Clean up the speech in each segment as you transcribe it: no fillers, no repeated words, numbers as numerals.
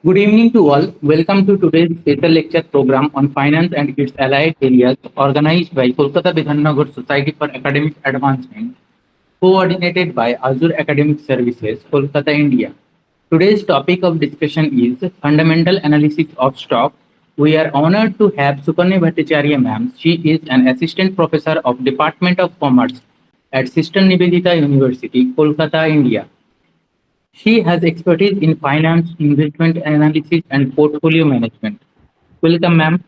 Good evening to all. Welcome to today's special lecture program on finance and its allied areas organized by Kolkata Bidhannagar Society for Academic Advancement, coordinated by Azure Academic Services, Kolkata, India. Today's topic of discussion is fundamental analysis of stocks. We are honored to have Sukanya Bhattacharyya ma'am. She is an assistant professor of Department of Commerce at Sister Nivedita University, Kolkata, India. She has expertise in finance, investment analysis, and portfolio management. Welcome, ma'am.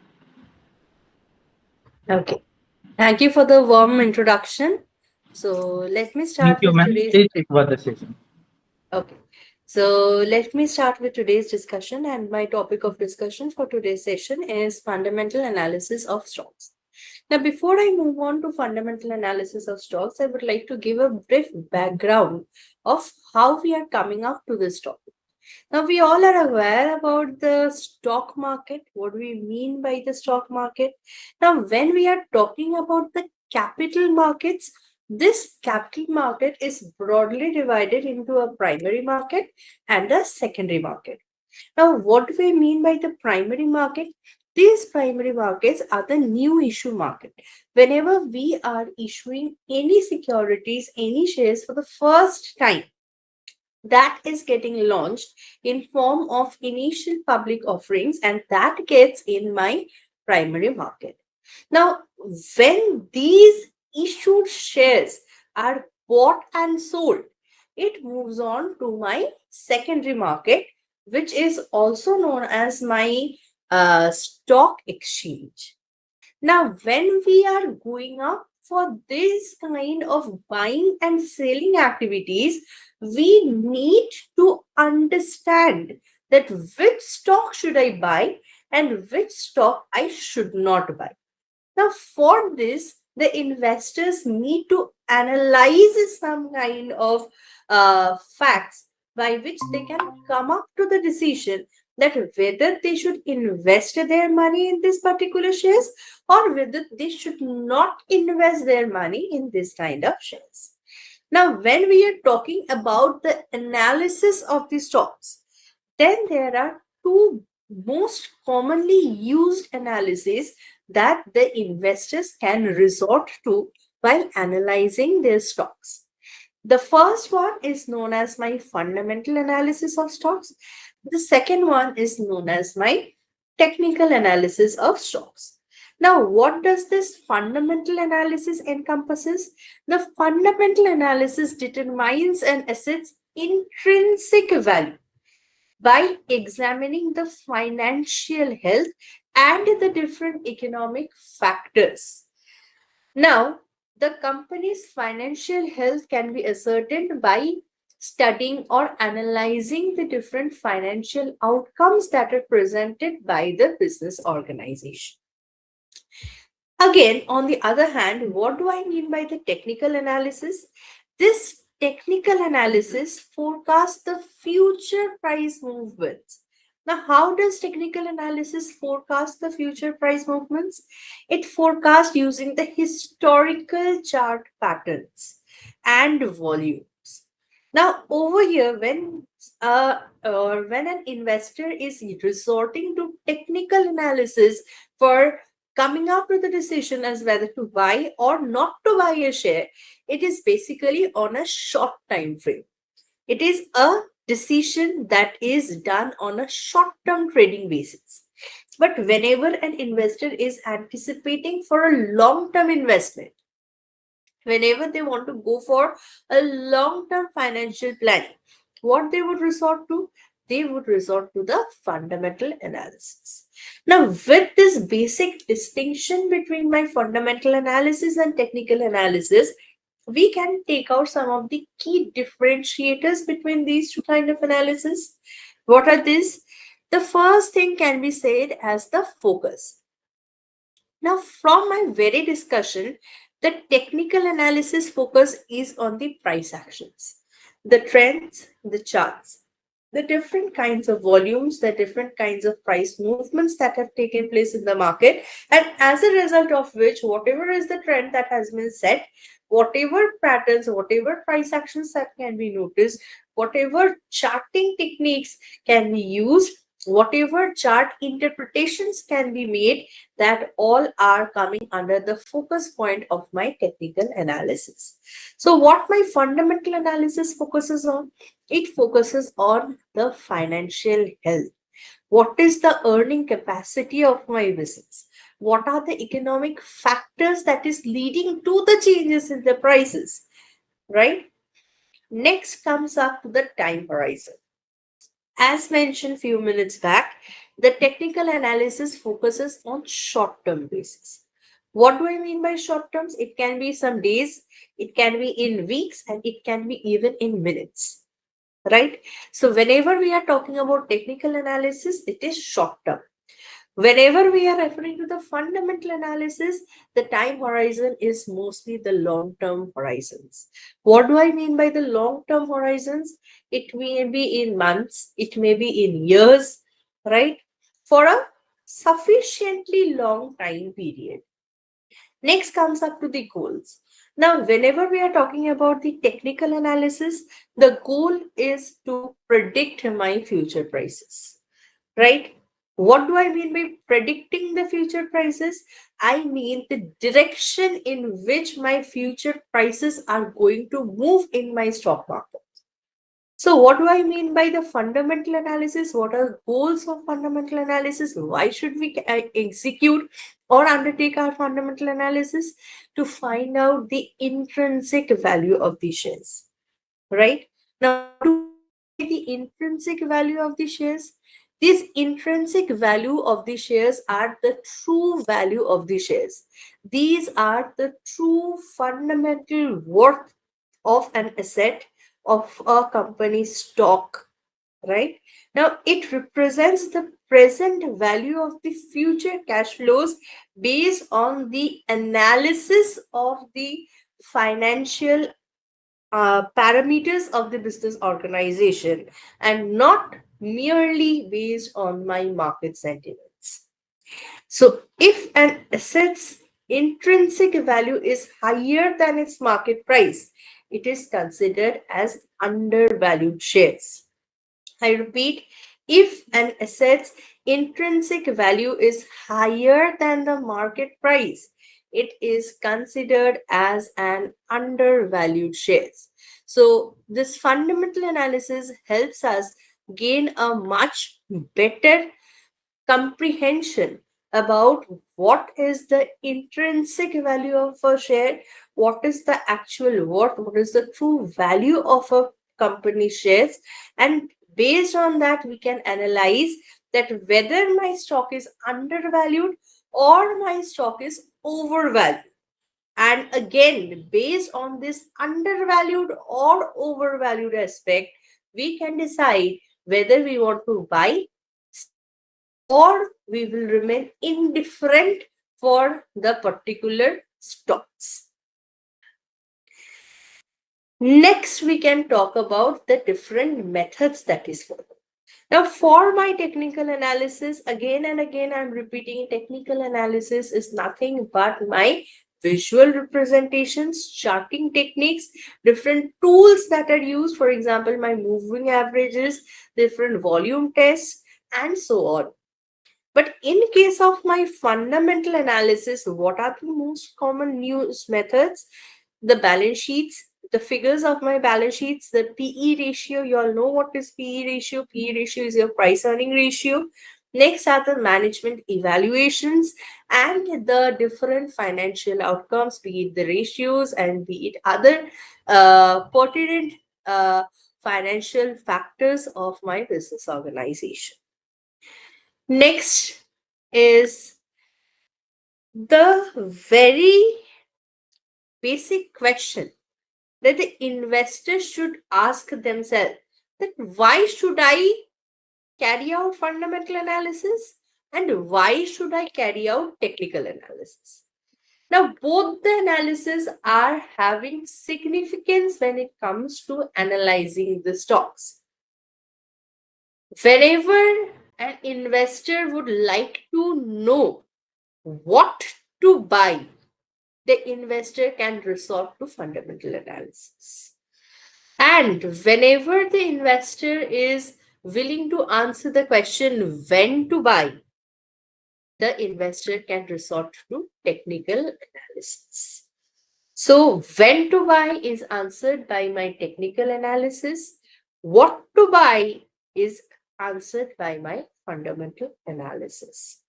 Okay. Thank you for the warm introduction. So let me Thank start you, with ma'am. today's Please take over the session. okay. So let me start with today's discussion, and my topic of discussion for today's session is fundamental analysis of stocks. Now, before I move on to fundamental analysis of stocks, I would like to give a brief background of how we are coming up to this topic. Now, we all are aware about the stock market, what we mean by the stock market. Now, when we are talking about the capital markets, this capital market is broadly divided into a primary market and a secondary market. Now, what do we mean by the primary market? These primary markets are the new issue market. Whenever we are issuing any securities, any shares for the first time, that is getting launched in form of initial public offerings, and that gets in my primary market. Now, when these issued shares are bought and sold, it moves on to my secondary market, which is also known as my stock exchange. Now, when we are going up for this kind of buying and selling activities, we need to understand that which stock should I buy and which stock I should not buy. Now, for this, the investors need to analyze some kind of facts by which they can come up to the decision that whether they should invest their money in this particular shares or whether they should not invest their money in this kind of shares. Now, when we are talking about the analysis of the stocks, then there are two most commonly used analyses that the investors can resort to while analyzing their stocks. The first one is known as my fundamental analysis of stocks. The second one is known as my technical analysis of stocks. Now, what does this fundamental analysis encompasses? The fundamental analysis determines an asset's intrinsic value by examining the financial health and the different economic factors. Now, the company's financial health can be ascertained by studying or analyzing the different financial outcomes that are presented by the business organization. Again, on the other hand, what do I mean by the technical analysis? This technical analysis forecasts the future price movements. Now, how does technical analysis forecast the future price movements? It forecasts using the historical chart patterns and volumes. Now, over here, when an investor is resorting to technical analysis for coming up with a decision as whether to buy or not to buy a share, it is basically on a short time frame. It is a decision that is done on a short term trading basis. But whenever an investor is anticipating for a long term investment, whenever they want to go for a long term financial planning, what they would resort to? They would resort to the fundamental analysis. Now, with this basic distinction between my fundamental analysis and technical analysis, we can take out some of the key differentiators between these two kind of analysis. What are these? The first thing can be said as the focus. Now, from my very discussion, the technical analysis focus is on the price actions, the trends, the charts, the different kinds of volumes, the different kinds of price movements that have taken place in the market, and as a result of which, whatever is the trend that has been set, whatever patterns, whatever price actions that can be noticed, whatever charting techniques can be used, whatever chart interpretations can be made, that all are coming under the focus point of my technical analysis. So what my fundamental analysis focuses on? It focuses on the financial health. What is the earning capacity of my business? What are the economic factors that is leading to the changes in the prices, right? Next comes up to the time horizon. As mentioned few minutes back, the technical analysis focuses on short-term basis. What do I mean by short terms? It can be some days, it can be in weeks, and it can be even in minutes, right? So whenever we are talking about technical analysis, it is short term. Whenever we are referring to the fundamental analysis, the time horizon is mostly the long-term horizons. What do I mean by the long-term horizons? It may be in months, it may be in years, right? For a sufficiently long time period. Next comes up to the goals. Now, whenever we are talking about the technical analysis, the goal is to predict my future prices, right? What do I mean by predicting the future prices? I mean the direction in which my future prices are going to move in my stock market. So, what do I mean by the fundamental analysis? What are goals of fundamental analysis? Why should we execute or undertake our fundamental analysis? To find out the intrinsic value of the shares, right? Now, what do I mean by the intrinsic value of the shares? This intrinsic value of the shares are the true value of the shares. These are the true fundamental worth of an asset of a company's stock, right? Now, it represents the present value of the future cash flows based on the analysis of the financial parameters of the business organization, and not merely based on my market sentiments. So, if an asset's intrinsic value is higher than its market price, it is considered as undervalued shares. I repeat, if an asset's intrinsic value is higher than the market price, it is considered as an undervalued shares. So this fundamental analysis helps us gain a much better comprehension about what is the intrinsic value of a share, what is the actual worth, what is the true value of a company shares, and based on that we can analyze that whether my stock is undervalued or my stock is overvalued. And again, based on this undervalued or overvalued aspect, we can decide whether we want to buy, sell, or we will remain indifferent for the particular stocks. Next, we can talk about the different methods that is followed. Now, for my technical analysis, again and again, I'm repeating technical analysis is nothing but my visual representations, charting techniques, different tools that are used, for example, my moving averages, different volume tests, and so on. But in case of my fundamental analysis, what are the most common use methods? The balance sheets, the figures of my balance sheets, the PE ratio. You all know what is PE ratio. PE ratio is your price earning ratio. Next are the management evaluations and the different financial outcomes, be it the ratios and be it other pertinent financial factors of my business organization. Next is the very basic question that the investor should ask themselves, that why should I carry out fundamental analysis and why should I carry out technical analysis? Now, both the analysis are having significance when it comes to analyzing the stocks. Whenever an investor would like to know what to buy, the investor can resort to fundamental analysis. And whenever the investor is willing to answer the question when to buy, the investor can resort to technical analysis. So, when to buy is answered by my technical analysis. What to buy is answered by my fundamental analysis.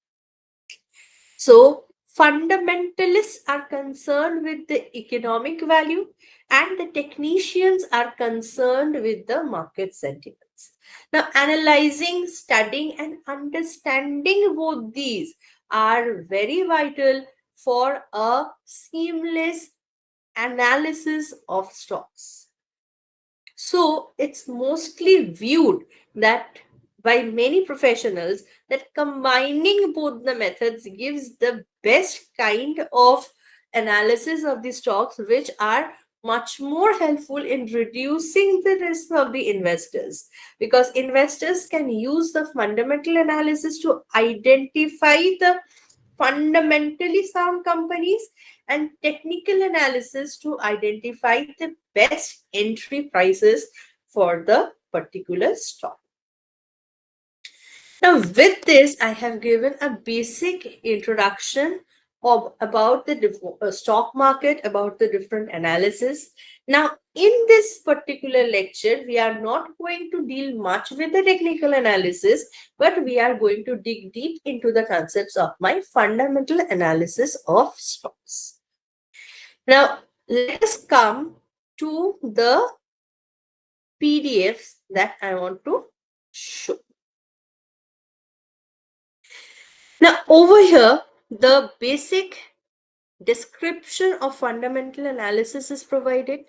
So, fundamentalists are concerned with the economic value, and the technicians are concerned with the market sentiments. Now, analyzing, studying, and understanding both these are very vital for a seamless analysis of stocks. So it's mostly viewed that by many professionals that combining both the methods gives the best kind of analysis of the stocks, which are much more helpful in reducing the risk of the investors, because investors can use the fundamental analysis to identify the fundamentally sound companies and technical analysis to identify the best entry prices for the particular stock. Now, with this, I have given a basic introduction about the stock market, about the different analysis. Now, in this particular lecture, we are not going to deal much with the technical analysis, but we are going to dig deep into the concepts of my fundamental analysis of stocks. Now, let us come to the PDFs that I want to show. Now, over here, the basic description of fundamental analysis is provided.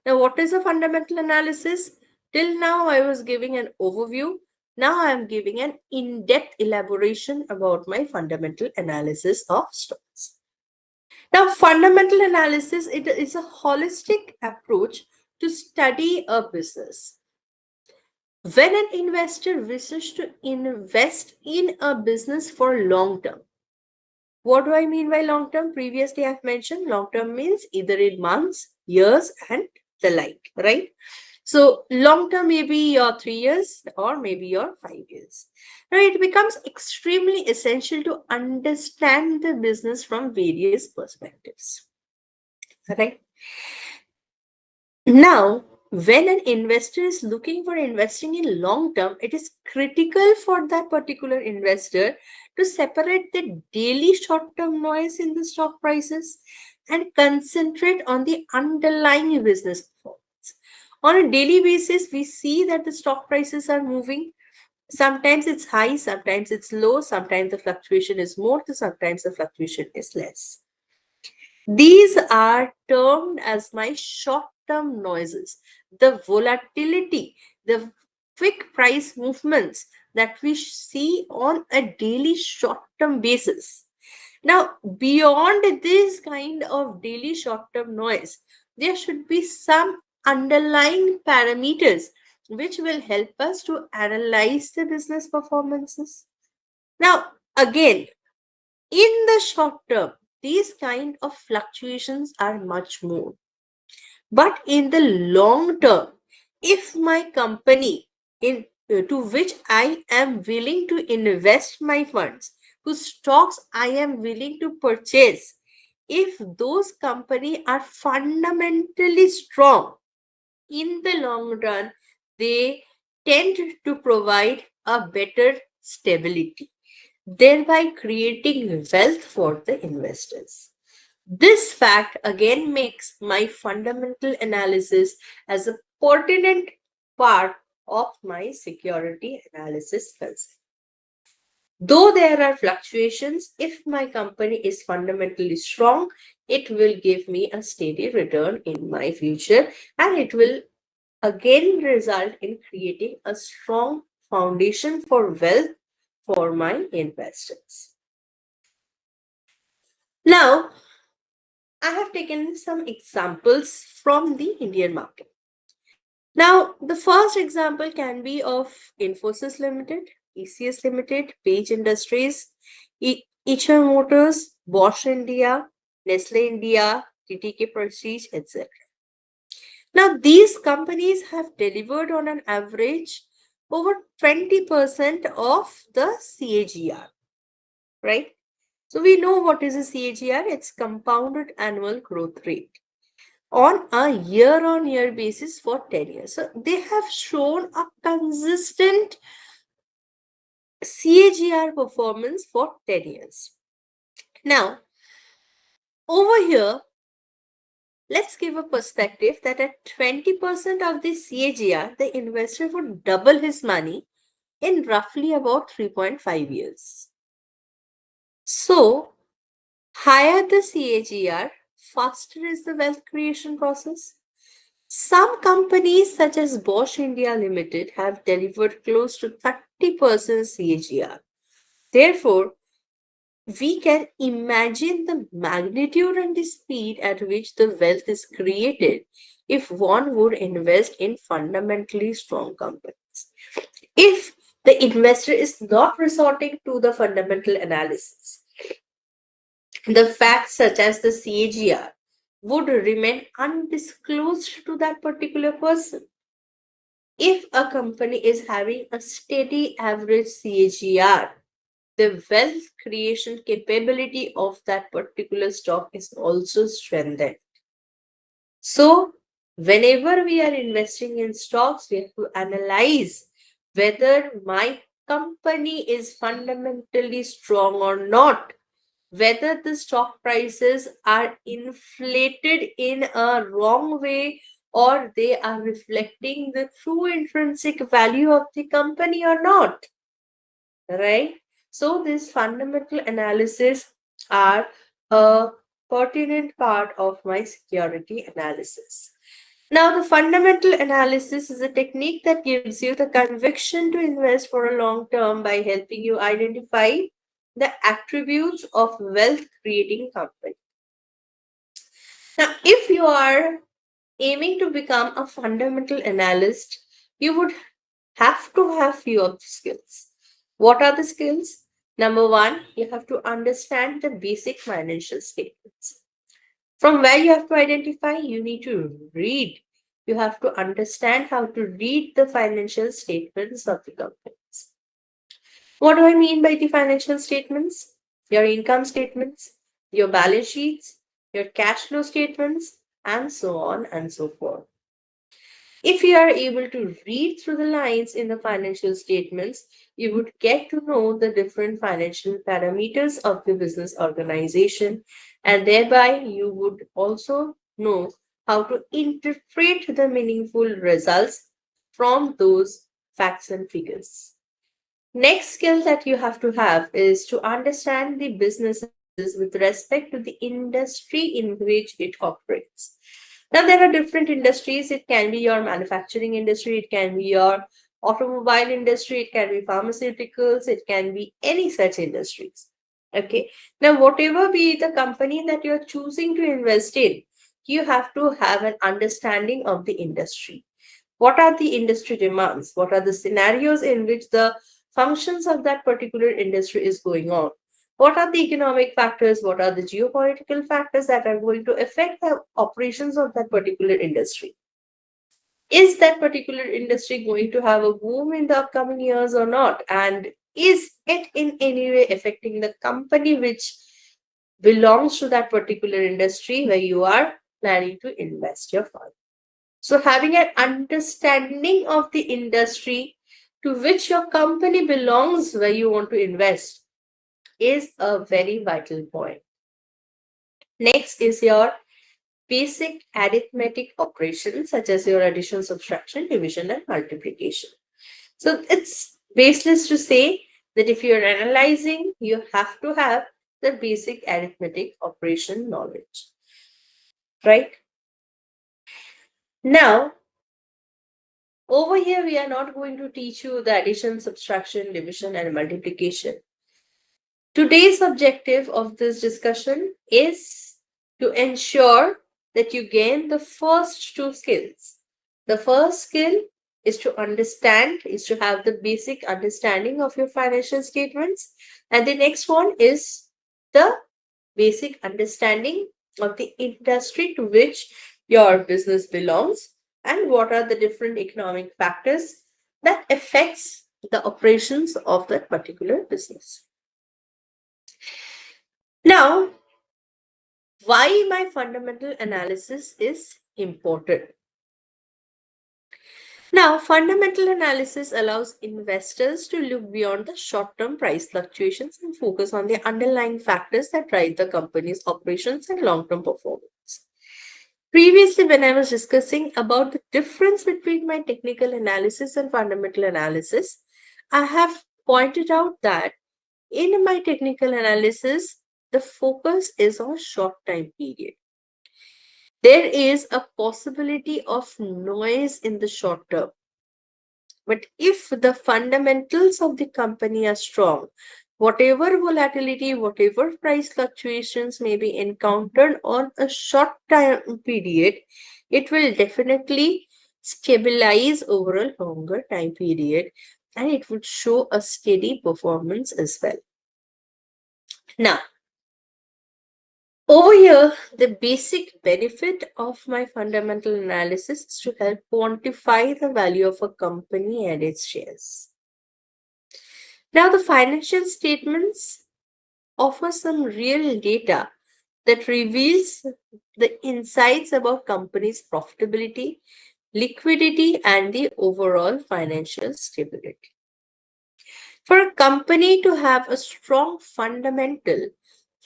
Now, what is a fundamental analysis? Till now, I was giving an overview. Now, I am giving an in-depth elaboration about my fundamental analysis of stocks. Now, fundamental analysis, it is a holistic approach to study a business. When an investor wishes to invest in a business for long term, what do I mean by long term? Previously, I've mentioned long term means either in months, years, and the like, right? So, long term may be your 3 years or maybe your 5 years. Now, it becomes extremely essential to understand the business from various perspectives, right? Now, when an investor is looking for investing in long term, it is critical for that particular investor to separate the daily short term noise in the stock prices and concentrate on the underlying business performance. On a daily basis, we see that the stock prices are moving. Sometimes it's high, sometimes it's low, sometimes the fluctuation is more, sometimes the fluctuation is less. These are termed as my short-term noises. The volatility, the quick price movements that we see on a daily short-term basis. Now, beyond this kind of daily short-term noise, there should be some underlying parameters which will help us to analyze the business performances. Now, again, in the short term, these kind of fluctuations are much more. But in the long term, if my company to which I am willing to invest my funds, whose stocks I am willing to purchase, if those companies are fundamentally strong, in the long run, they tend to provide a better stability, thereby creating wealth for the investors. This fact again makes my fundamental analysis as a pertinent part of my security analysis concept. Though there are fluctuations, if my company is fundamentally strong, it will give me a steady return in my future, and it will again result in creating a strong foundation for wealth for my investors. Now, I have taken some examples from the Indian market. Now, the first example can be of Infosys Limited, ECS Limited, Page Industries, Eicher Motors, Bosch India, Nestle India, TTK Prestige, etc. Now, these companies have delivered on an average over 20% of the CAGR, right? So we know what is a CAGR, it's compounded annual growth rate on a year-on-year basis for 10 years. So they have shown a consistent CAGR performance for 10 years. Now, over here, let's give a perspective that at 20% of the CAGR, the investor would double his money in roughly about 3.5 years. So, higher the CAGR, faster is the wealth creation process. Some companies such as Bosch India Limited have delivered close to 30% CAGR. Therefore, we can imagine the magnitude and the speed at which the wealth is created if one would invest in fundamentally strong companies. If the investor is not resorting to the fundamental analysis, the facts such as the CAGR would remain undisclosed to that particular person. If a company is having a steady average CAGR, the wealth creation capability of that particular stock is also strengthened. So, whenever we are investing in stocks, we have to analyze whether my company is fundamentally strong or not, whether the stock prices are inflated in a wrong way or they are reflecting the true intrinsic value of the company or not, right? So these fundamental analysis are a pertinent part of my security analysis. Now, the fundamental analysis is a technique that gives you the conviction to invest for a long term by helping you identify the attributes of wealth creating company. Now, if you are aiming to become a fundamental analyst, you would have to have few of the skills. What are the skills? Number one, you have to understand the basic financial statements. From where you have to identify, you need to read. You have to understand how to read the financial statements of the companies. What do I mean by the financial statements? Your income statements, your balance sheets, your cash flow statements, and so on and so forth. If you are able to read through the lines in the financial statements, you would get to know the different financial parameters of the business organization, and thereby you would also know how to interpret the meaningful results from those facts and figures. Next skill that you have to have is to understand the businesses with respect to the industry in which it operates. Now, there are different industries. It can be your manufacturing industry, it can be your automobile industry, it can be pharmaceuticals, it can be any such industries. Okay. Now, whatever be the company that you're choosing to invest in, you have to have an understanding of the industry. What are the industry demands? What are the scenarios in which the functions of that particular industry is going on? What are the economic factors? What are the geopolitical factors that are going to affect the operations of that particular industry? Is that particular industry going to have a boom in the upcoming years or not? And is it in any way affecting the company which belongs to that particular industry where you are planning to invest your fund? So, having an understanding of the industry to which your company belongs where you want to invest is a very vital point. Next is your basic arithmetic operations such as your addition, subtraction, division, and multiplication. So it's baseless to say that if you're analyzing, you have to have the basic arithmetic operation knowledge, right? Now, over here, we are not going to teach you the addition, subtraction, division, and multiplication. Today's objective of this discussion is to ensure that you gain the first two skills. The first skill is to understand, is to have the basic understanding of your financial statements. And the next one is the basic understanding of the industry to which your business belongs and what are the different economic factors that affects the operations of that particular business. Now, why my fundamental analysis is important? Now, fundamental analysis allows investors to look beyond the short-term price fluctuations and focus on the underlying factors that drive the company's operations and long-term performance. Previously, when I was discussing about the difference between my technical analysis and fundamental analysis, I have pointed out that in my technical analysis, the focus is on short time period. There is a possibility of noise in the short term. But if the fundamentals of the company are strong, whatever volatility, whatever price fluctuations may be encountered on a short time period, it will definitely stabilize over a longer time period and it would show a steady performance as well. Now, over here, the basic benefit of my fundamental analysis is to help quantify the value of a company and its shares. Now, the financial statements offer some real data that reveals the insights about company's profitability, liquidity, and the overall financial stability. For a company to have a strong fundamental,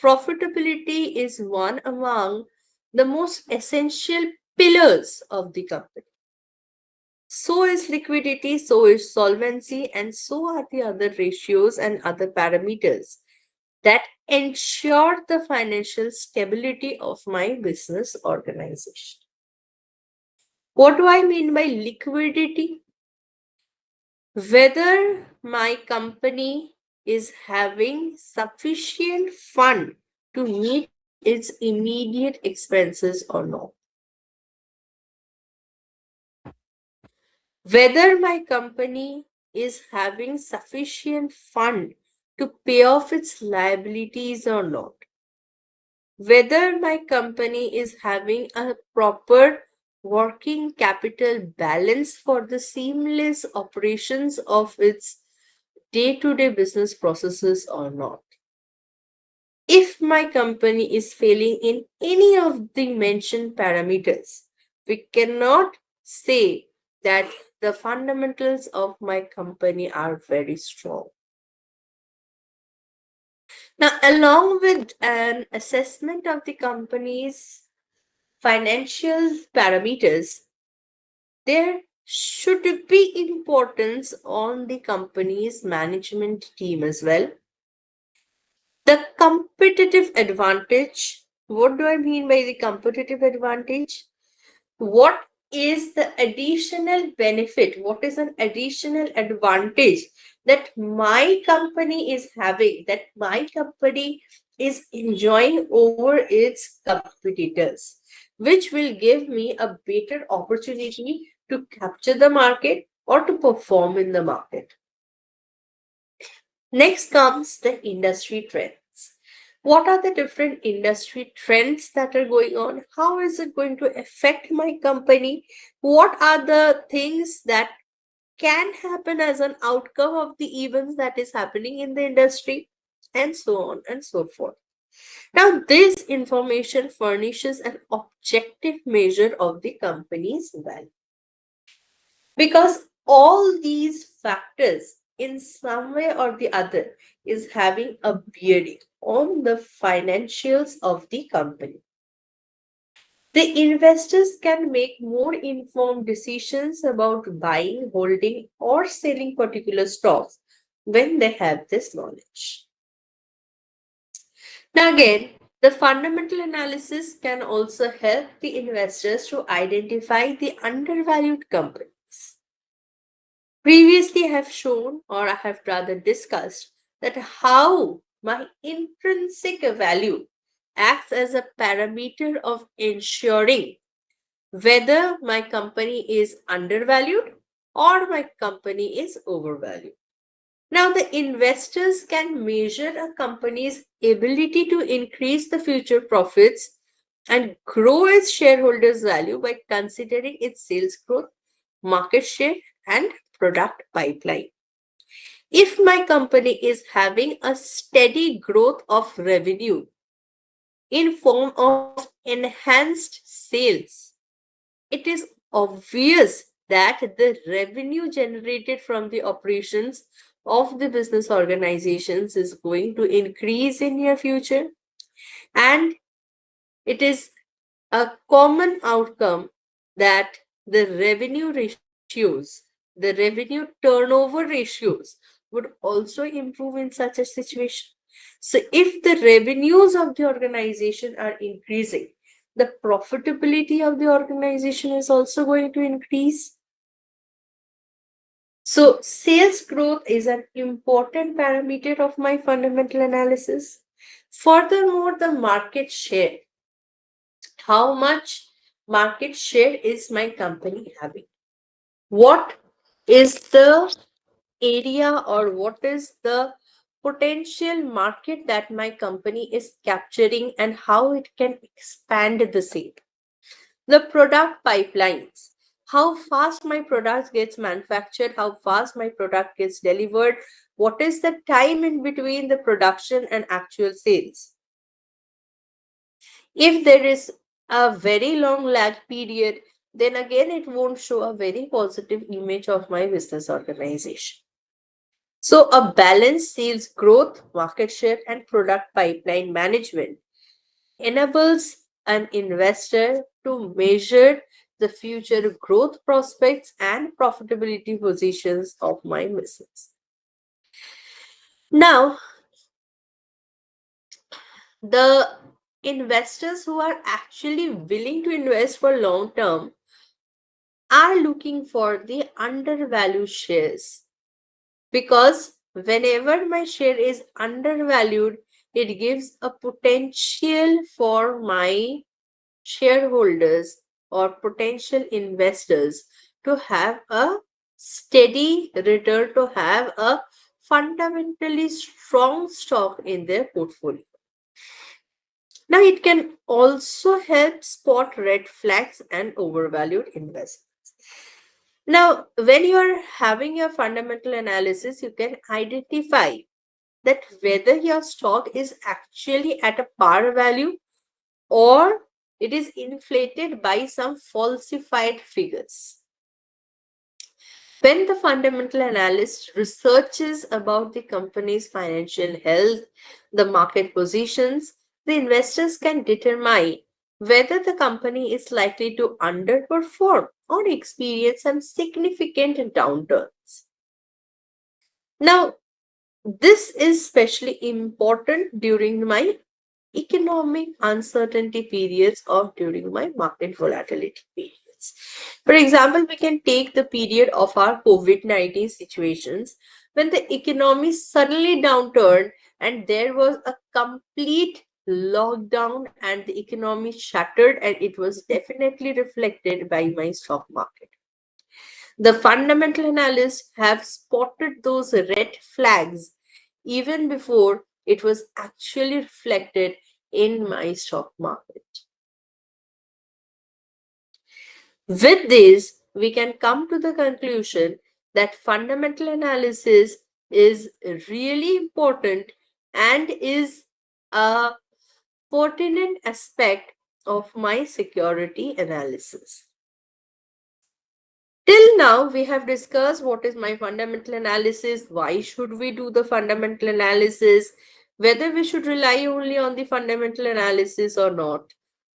profitability is one among the most essential pillars of the company. So is liquidity, so is solvency, and so are the other ratios and other parameters that ensure the financial stability of my business organization. What do I mean by liquidity? Whether my company is having sufficient fund to meet its immediate expenses or not. Whether my company is having sufficient fund to pay off its liabilities or not. Whether my company is having a proper working capital balance for the seamless operations of its day-to-day business processes or not. If my company is failing in any of the mentioned parameters, we cannot say that the fundamentals of my company are very strong. Now, along with an assessment of the company's financial parameters, there should be importance on the company's management team as well. The competitive advantage. What do I mean by the competitive advantage? What is the additional benefit? What is an additional advantage that my company is having, that my company is enjoying over its competitors, which will give me a better opportunity to capture the market or to perform in the market. Next comes the industry trends. What are the different industry trends that are going on? How is it going to affect my company? What are the things that can happen as an outcome of the events that is happening in the industry? And so on and so forth. Now, this information furnishes an objective measure of the company's value. Because all these factors, in some way or the other, is having a bearing on the financials of the company. The investors can make more informed decisions about buying, holding, or selling particular stocks when they have this knowledge. Now, again, the fundamental analysis can also help the investors to identify the undervalued companies. Previously, I have shown, or I have rather discussed, that how my intrinsic value acts as a parameter of ensuring whether my company is undervalued or my company is overvalued. Now, the investors can measure a company's ability to increase the future profits and grow its shareholders' value by considering its sales growth, market share, and product pipeline. If my company is having a steady growth of revenue in form of enhanced sales, it is obvious that the revenue generated from the operations of the business organizations is going to increase in near future, and it is a common outcome that the revenue ratios, the revenue turnover ratios would also improve in such a situation. So, if the revenues of the organization are increasing, the profitability of the organization is also going to increase. So, sales growth is an important parameter of my fundamental analysis. Furthermore, the market share. How much market share is my company having? What is the area or what is the potential market that my company is capturing and how it can expand the same? The product pipelines. How fast my product gets manufactured, how fast my product gets delivered, what is the time in between the production and actual sales? If there is a very long lag period, then again it won't show a very positive image of my business organization. So, a balanced sales growth, market share, and product pipeline management enables an investor to measure the future growth prospects and profitability positions of my business. Now, the investors who are actually willing to invest for long term are looking for the undervalued shares, because whenever my share is undervalued, it gives a potential for my shareholders or potential investors to have a steady return, to have a fundamentally strong stock in their portfolio. Now, it can also help spot red flags and overvalued investments. Now, when you are having your fundamental analysis, you can identify that whether your stock is actually at a par value or it is inflated by some falsified figures. When the fundamental analyst researches about the company's financial health, the market positions, the investors can determine whether the company is likely to underperform or experience some significant downturns. Now, this is especially important during my economic uncertainty periods or during my market volatility periods. For example, we can take the period of our COVID-19 situations when the economy suddenly downturned and there was a complete lockdown and the economy shattered, and it was definitely reflected by my stock market. The fundamental analysts have spotted those red flags even before it was actually reflected in my stock market. With this, we can come to the conclusion that fundamental analysis is really important and is a pertinent aspect of my security analysis. Till now, we have discussed what is my fundamental analysis, why should we do the fundamental analysis, whether we should rely only on the fundamental analysis or not.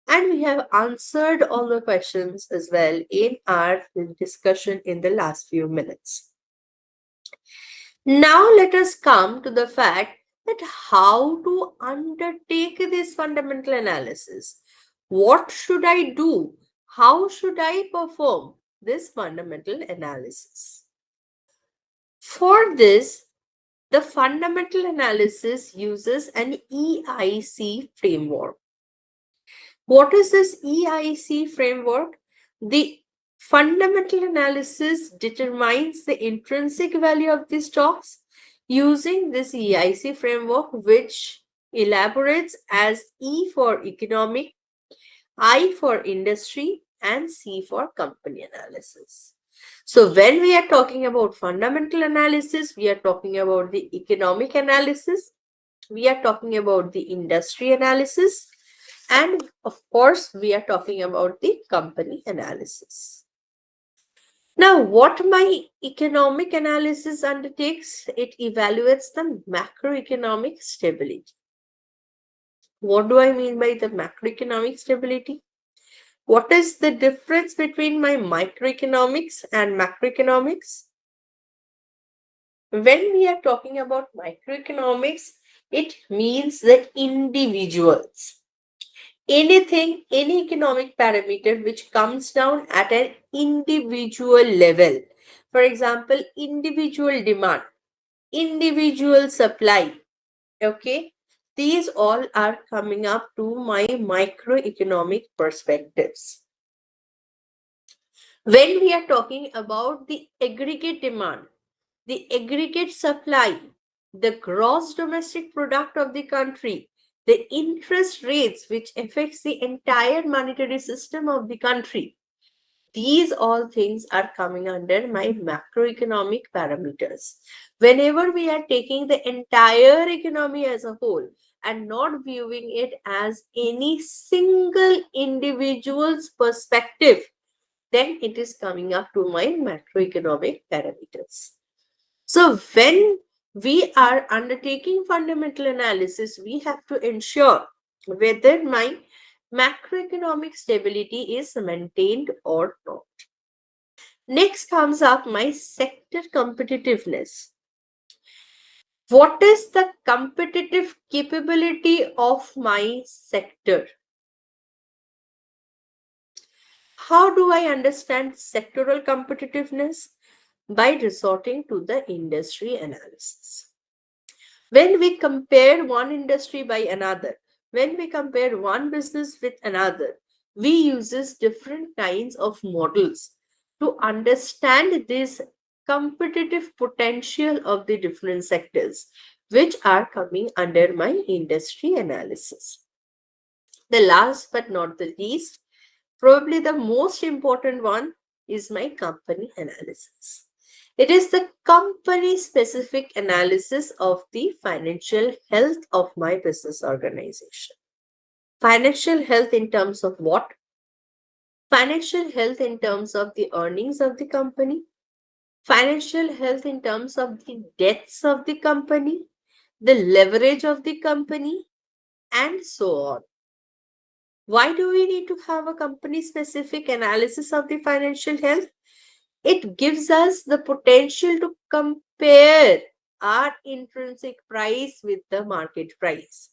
And we have answered all the questions as well in our discussion in the last few minutes. Now, let us come to the fact that how to undertake this fundamental analysis. What should I do? How should I perform this fundamental analysis? For this, the fundamental analysis uses an EIC framework. What is this EIC framework? The fundamental analysis determines the intrinsic value of the stocks using this EIC framework, which elaborates as E for economic, I for industry, and C for company analysis. So when we are talking about fundamental analysis, we are talking about the economic analysis, we are talking about the industry analysis, and of course, we are talking about the company analysis. Now, what my economic analysis undertakes, it evaluates the macroeconomic stability. What do I mean by the macroeconomic stability? What is the difference between my microeconomics and macroeconomics? When we are talking about microeconomics, it means the individuals. Anything, any economic parameter which comes down at an individual level. For example, individual demand, individual supply. Okay, these all are coming up to my microeconomic perspectives. When we are talking about the aggregate demand, the aggregate supply, the gross domestic product of the country, the interest rates which affects the entire monetary system of the country, these all things are coming under my macroeconomic parameters. Whenever we are taking the entire economy as a whole and not viewing it as any single individual's perspective, then it is coming up to my macroeconomic parameters. So when we are undertaking fundamental analysis, we have to ensure whether my macroeconomic stability is maintained or not. Next comes up my sector competitiveness. What is the competitive capability of my sector? How do I understand sectoral competitiveness? By resorting to the industry analysis. When we compare one industry by another, when we compare one business with another, we uses different kinds of models to understand this competitive potential of the different sectors, which are coming under my industry analysis. The last but not the least, probably the most important one, is my company analysis. It is the company specific analysis of the financial health of my business organization. Financial health in terms of what? Financial health in terms of the earnings of the company, financial health in terms of the debts of the company, the leverage of the company, and so on. Why do we need to have a company specific analysis of the financial health? It gives us the potential to compare our intrinsic price with the market price.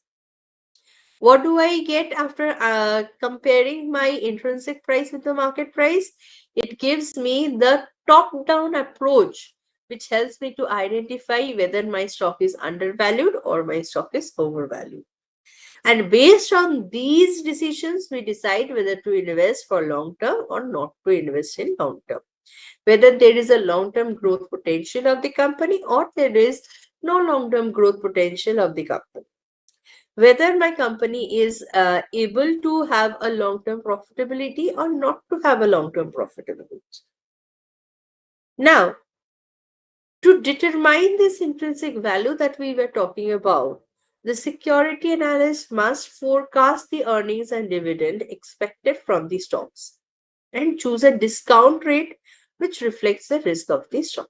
What do I get after comparing my intrinsic price with the market price? It gives me the top-down approach, which helps me to identify whether my stock is undervalued or my stock is overvalued. And based on these decisions, we decide whether to invest for long term or not to invest in long term. Whether there is a long-term growth potential of the company or there is no long-term growth potential of the company. Whether my company is able to have a long-term profitability or not to have a long-term profitability. Now, to determine this intrinsic value that we were talking about, the security analyst must forecast the earnings and dividend expected from the stocks and choose a discount rate which reflects the risk of the stock.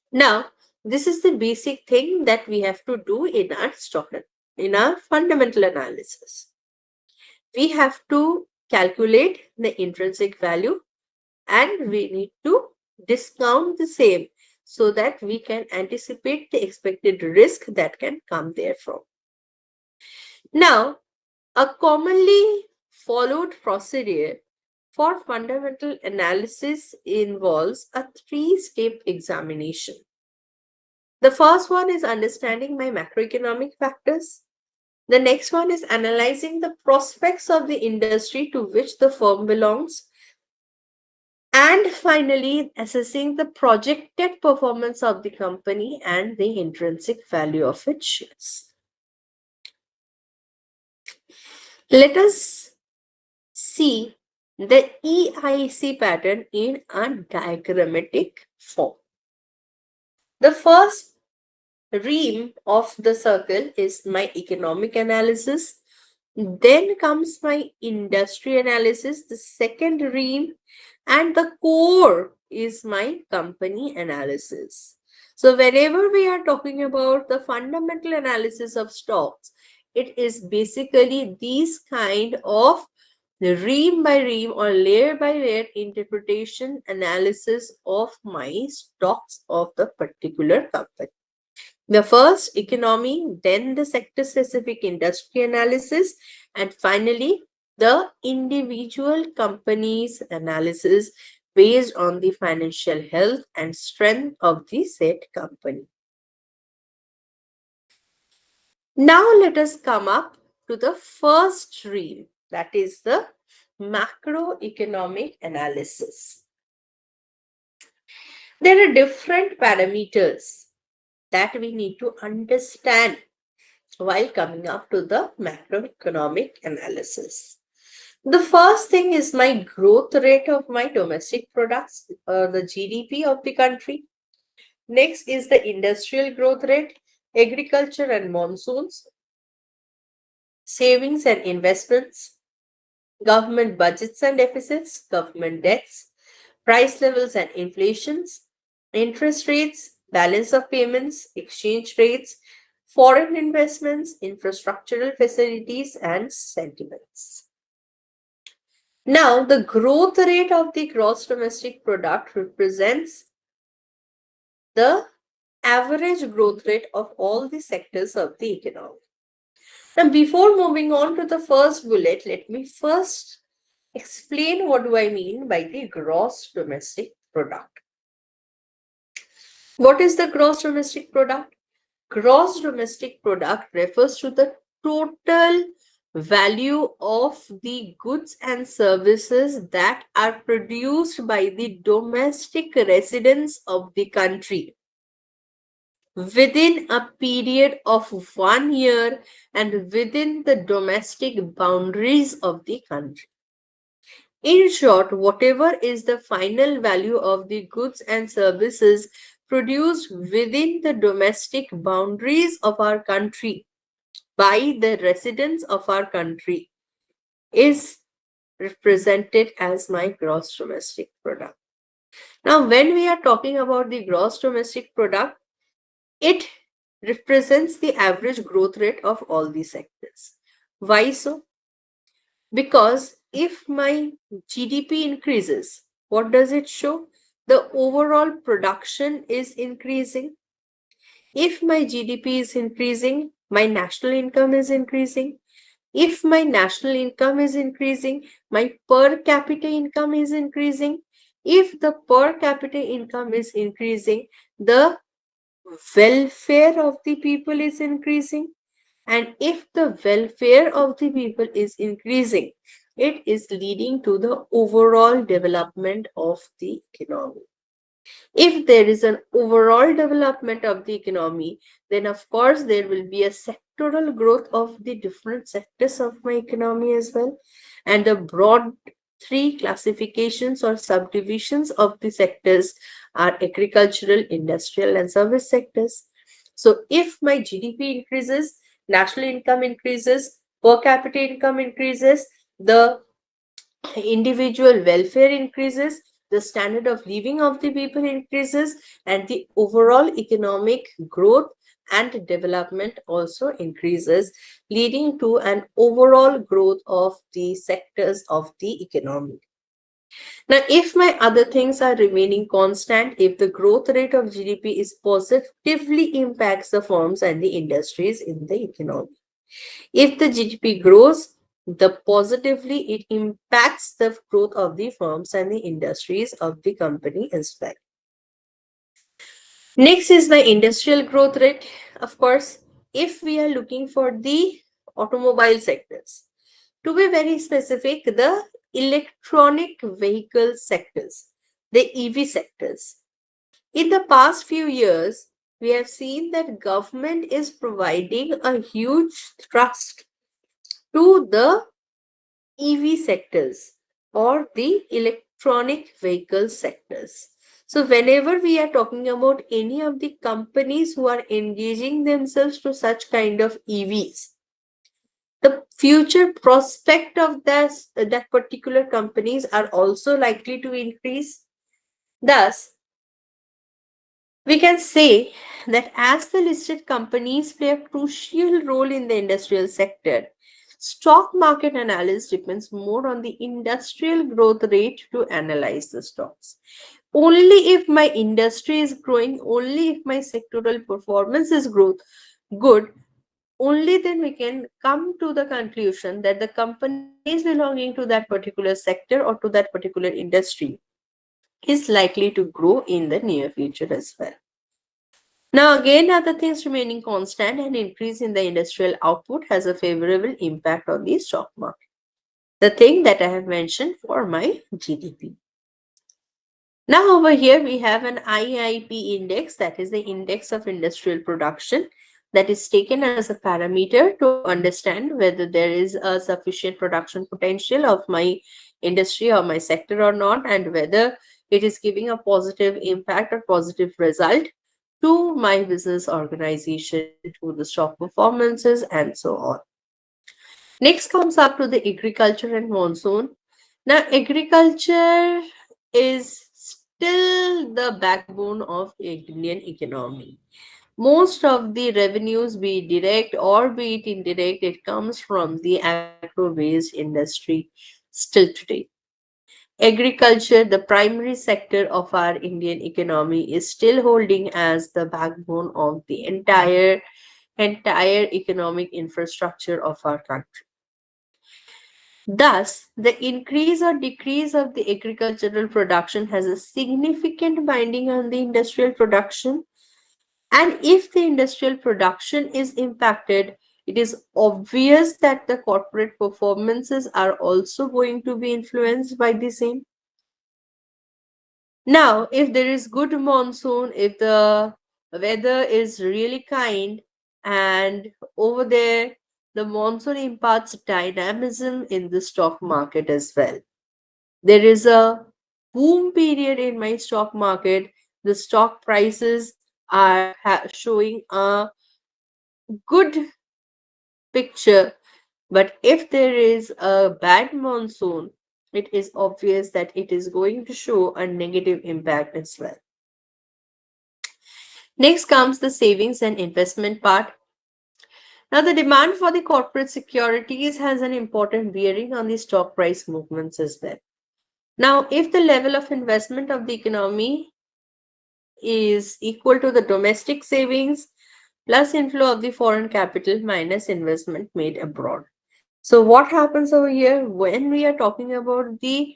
Now, this is the basic thing that we have to do in our fundamental analysis. We have to calculate the intrinsic value and we need to discount the same so that we can anticipate the expected risk that can come therefrom. Now, a commonly followed procedure for fundamental analysis involves a three-step examination. The first one is understanding my macroeconomic factors. The next one is analyzing the prospects of the industry to which the firm belongs. And finally, assessing the projected performance of the company and the intrinsic value of its shares. Let us see the EIC pattern in a diagrammatic form. The first ream of the circle is my economic analysis. Then comes my industry analysis, the second ream, and the core is my company analysis. So, whenever we are talking about the fundamental analysis of stocks, it is basically these kind of the ream by ream or layer by layer interpretation analysis of my stocks of the particular company. The first economy, then the sector specific industry analysis, and finally the individual companies analysis based on the financial health and strength of the said company. Now let us come up to the first stream, that is the macroeconomic analysis. There are different parameters that we need to understand while coming up to the macroeconomic analysis. The first thing is my growth rate of my domestic products, the GDP of the country. Next is the industrial growth rate, agriculture and monsoons, savings and investments, government budgets and deficits, government debts, price levels and inflations, interest rates, balance of payments, exchange rates, foreign investments, infrastructural facilities, and sentiments. Now, the growth rate of the gross domestic product represents the average growth rate of all the sectors of the economy. Now, before moving on to the first bullet, let me first explain what do I mean by the gross domestic product. What is the gross domestic product? Gross domestic product refers to the total value of the goods and services that are produced by the domestic residents of the country within a period of 1 year and within the domestic boundaries of the country. In short, whatever is the final value of the goods and services produced within the domestic boundaries of our country by the residents of our country is represented as my gross domestic product. Now, when we are talking about the gross domestic product, it represents the average growth rate of all the sectors. Why so? Because if my GDP increases, what does it show? The overall production is increasing. If my GDP is increasing, my national income is increasing. If my national income is increasing, my per capita income is increasing. If the per capita income is increasing, the welfare of the people is increasing. And if the welfare of the people is increasing, it is leading to the overall development of the economy. If there is an overall development of the economy, then of course there will be a sectoral growth of the different sectors of my economy as well. And the broad three classifications or subdivisions of the sectors are agricultural, industrial, and service sectors. So if my GDP increases, national income increases, per capita income increases, the individual welfare increases, the standard of living of the people increases, and the overall economic growth and development also increases, leading to an overall growth of the sectors of the economy. Now, if my other things are remaining constant, if the growth rate of GDP is positively impacts the firms and the industries in the economy. If the GDP grows, the positively it impacts the growth of the firms and the industries of the company as well. Next is the industrial growth rate. Of course, if we are looking for the automobile sectors, to be very specific, the electronic vehicle sectors, the EV sectors. In the past few years, we have seen that government is providing a huge thrust to the EV sectors or the electronic vehicle sectors. So, whenever we are talking about any of the companies who are engaging themselves to such kind of EVs, the future prospect of that particular companies are also likely to increase. Thus, we can say that as the listed companies play a crucial role in the industrial sector, stock market analysis depends more on the industrial growth rate to analyze the stocks. Only if my industry is growing, only if my sectoral performance is good, only then we can come to the conclusion that the companies belonging to that particular sector or to that particular industry is likely to grow in the near future as well. Now, again, other things remaining constant, and increase in the industrial output has a favorable impact on the stock market. The thing that I have mentioned for my GDP. Now, over here, we have an IIP index, that is the index of industrial production, that is taken as a parameter to understand whether there is a sufficient production potential of my industry or my sector or not, and whether it is giving a positive impact or positive result to my business organization, to the stock performances, and so on. Next comes up to the agriculture and monsoon. Now, agriculture is still the backbone of Indian economy. Most of the revenues, be it direct or be it indirect, it comes from the agro-based industry still today. Agriculture, the primary sector of our Indian economy, is still holding as the backbone of the entire economic infrastructure of our country. Thus, the increase or decrease of the agricultural production has a significant binding on the industrial production. And if the industrial production is impacted, it is obvious that the corporate performances are also going to be influenced by the same. Now, if there is good monsoon, if the weather is really kind, and over there, the monsoon imparts dynamism in the stock market as well. There is a boom period in my stock market. The stock prices are showing a good picture. But if there is a bad monsoon, it is obvious that it is going to show a negative impact as well. Next comes the savings and investment part. Now, the demand for the corporate securities has an important bearing on the stock price movements as well. Now, if the level of investment of the economy is equal to the domestic savings plus inflow of the foreign capital minus investment made abroad. So, what happens over here when we are talking about the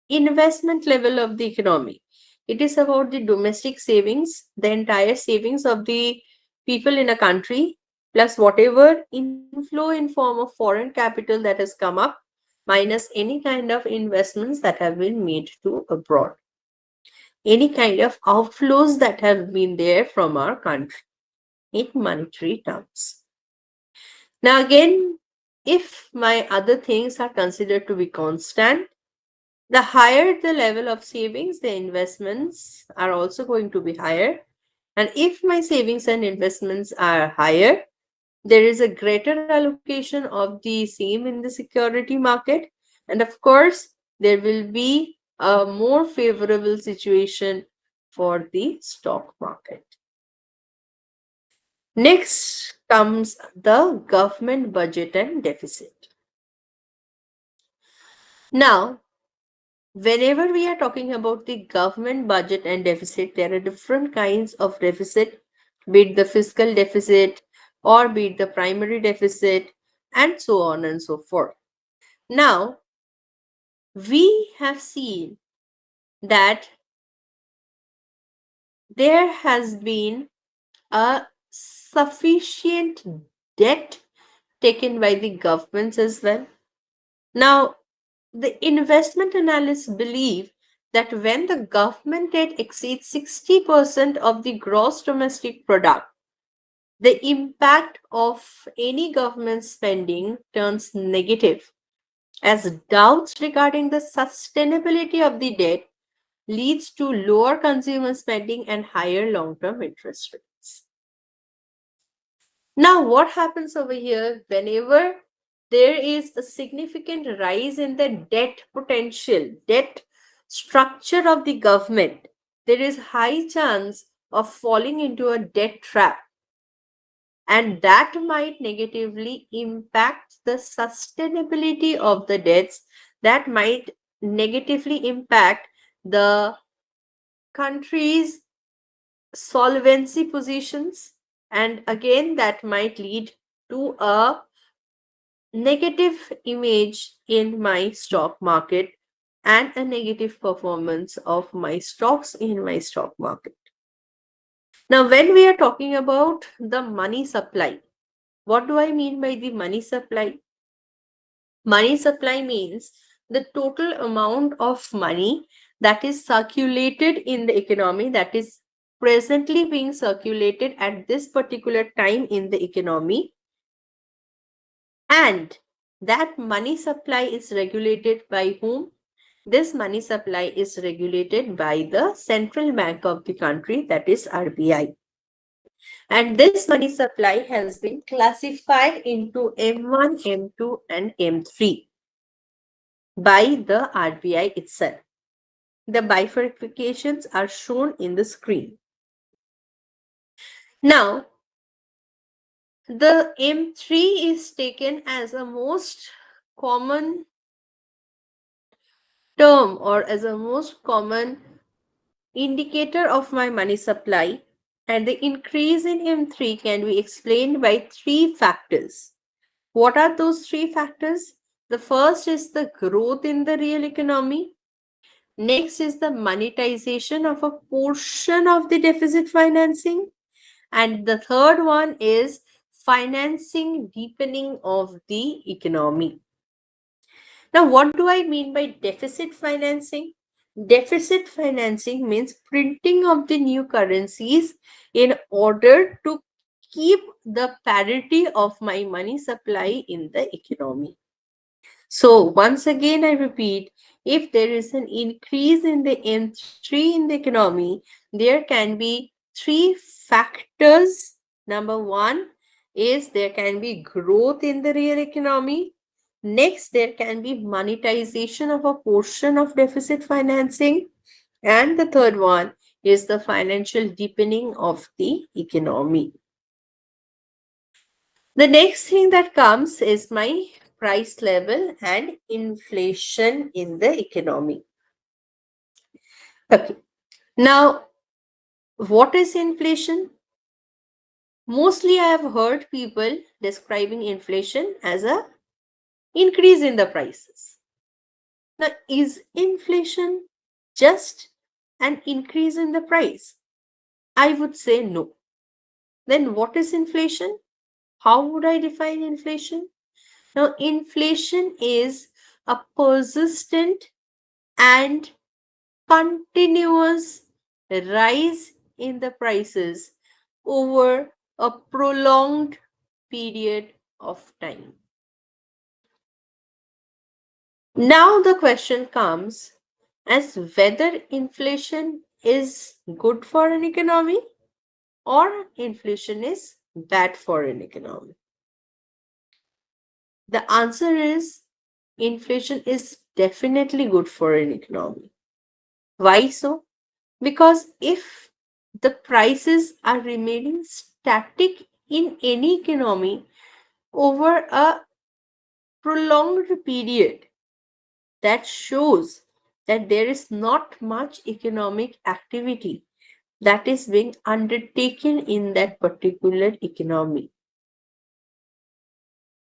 investment level of the economy? It is about the domestic savings, the entire savings of the people in a country, plus whatever inflow in form of foreign capital that has come up, minus any kind of investments that have been made to abroad, any kind of outflows that have been there from our country in monetary terms. Now, again, if my other things are considered to be constant, the higher the level of savings, the investments are also going to be higher. And if my savings and investments are higher, there is a greater allocation of the same in the security market. And of course, there will be a more favorable situation for the stock market. Next comes the government budget and deficit. Now, whenever we are talking about the government budget and deficit, there are different kinds of deficit, be it the fiscal deficit or be it the primary deficit, and so on and so forth. Now, we have seen that there has been a sufficient debt taken by the governments as well. Now, the investment analysts believe that when the government debt exceeds 60% of the gross domestic product, the impact of any government spending turns negative. as doubts regarding the sustainability of the debt leads to lower consumer spending and higher long-term interest rates. Now, what happens over here whenever there is a significant rise in the debt potential, debt structure of the government, there is high chance of falling into a debt trap, and that might negatively impact the sustainability of the debts, that might negatively impact the country's solvency positions, and again that might lead to a negative image in my stock market and a negative performance of my stocks in my stock market. Now, when we are talking about the money supply, what do I mean by the money supply? Money supply means the total amount of money that is circulated in the economy, that is presently being circulated at this particular time in the economy, and that money supply is regulated by whom? This money supply is regulated by the central bank of the country, that is RBI. And this money supply has been classified into M1, M2, and M3 by the RBI itself. The bifurcations are shown in the screen. Now, the M3 is taken as a most common term or as a most common indicator of my money supply, and the increase in M3 can be explained by three factors. What are those three factors? The first is the growth in the real economy. Next is the monetization of a portion of the deficit financing. And the third one is financing deepening of the economy. Now, what do I mean by deficit financing? Deficit financing means printing of the new currencies in order to keep the parity of my money supply in the economy. So, once again, I repeat, if there is an increase in the M3 in the economy, there can be three factors. Number one is there can be growth in the real economy. Next, there can be monetization of a portion of deficit financing. And the third one is the financial deepening of the economy. The next thing that comes is my price level and inflation in the economy. Okay. Now, what is inflation? Mostly I have heard people describing inflation as a increase in the prices. Now, is inflation just an increase in the price? I would say no. Then what is inflation? How would I define inflation? Now, inflation is a persistent and continuous rise in the prices over a prolonged period of time. Now, the question comes as whether inflation is good for an economy or inflation is bad for an economy. The answer is inflation is definitely good for an economy. Why so? Because if the prices are remaining static in any economy over a prolonged period, that shows that there is not much economic activity that is being undertaken in that particular economy.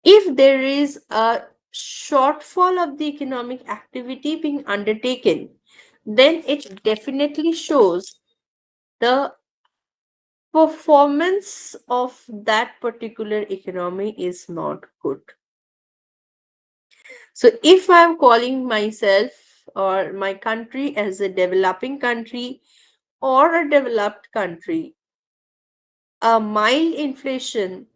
If there is a shortfall of the economic activity being undertaken, then it definitely shows the performance of that particular economy is not good. So, if I am calling myself or my country as a developing country or a developed country, a mild inflation,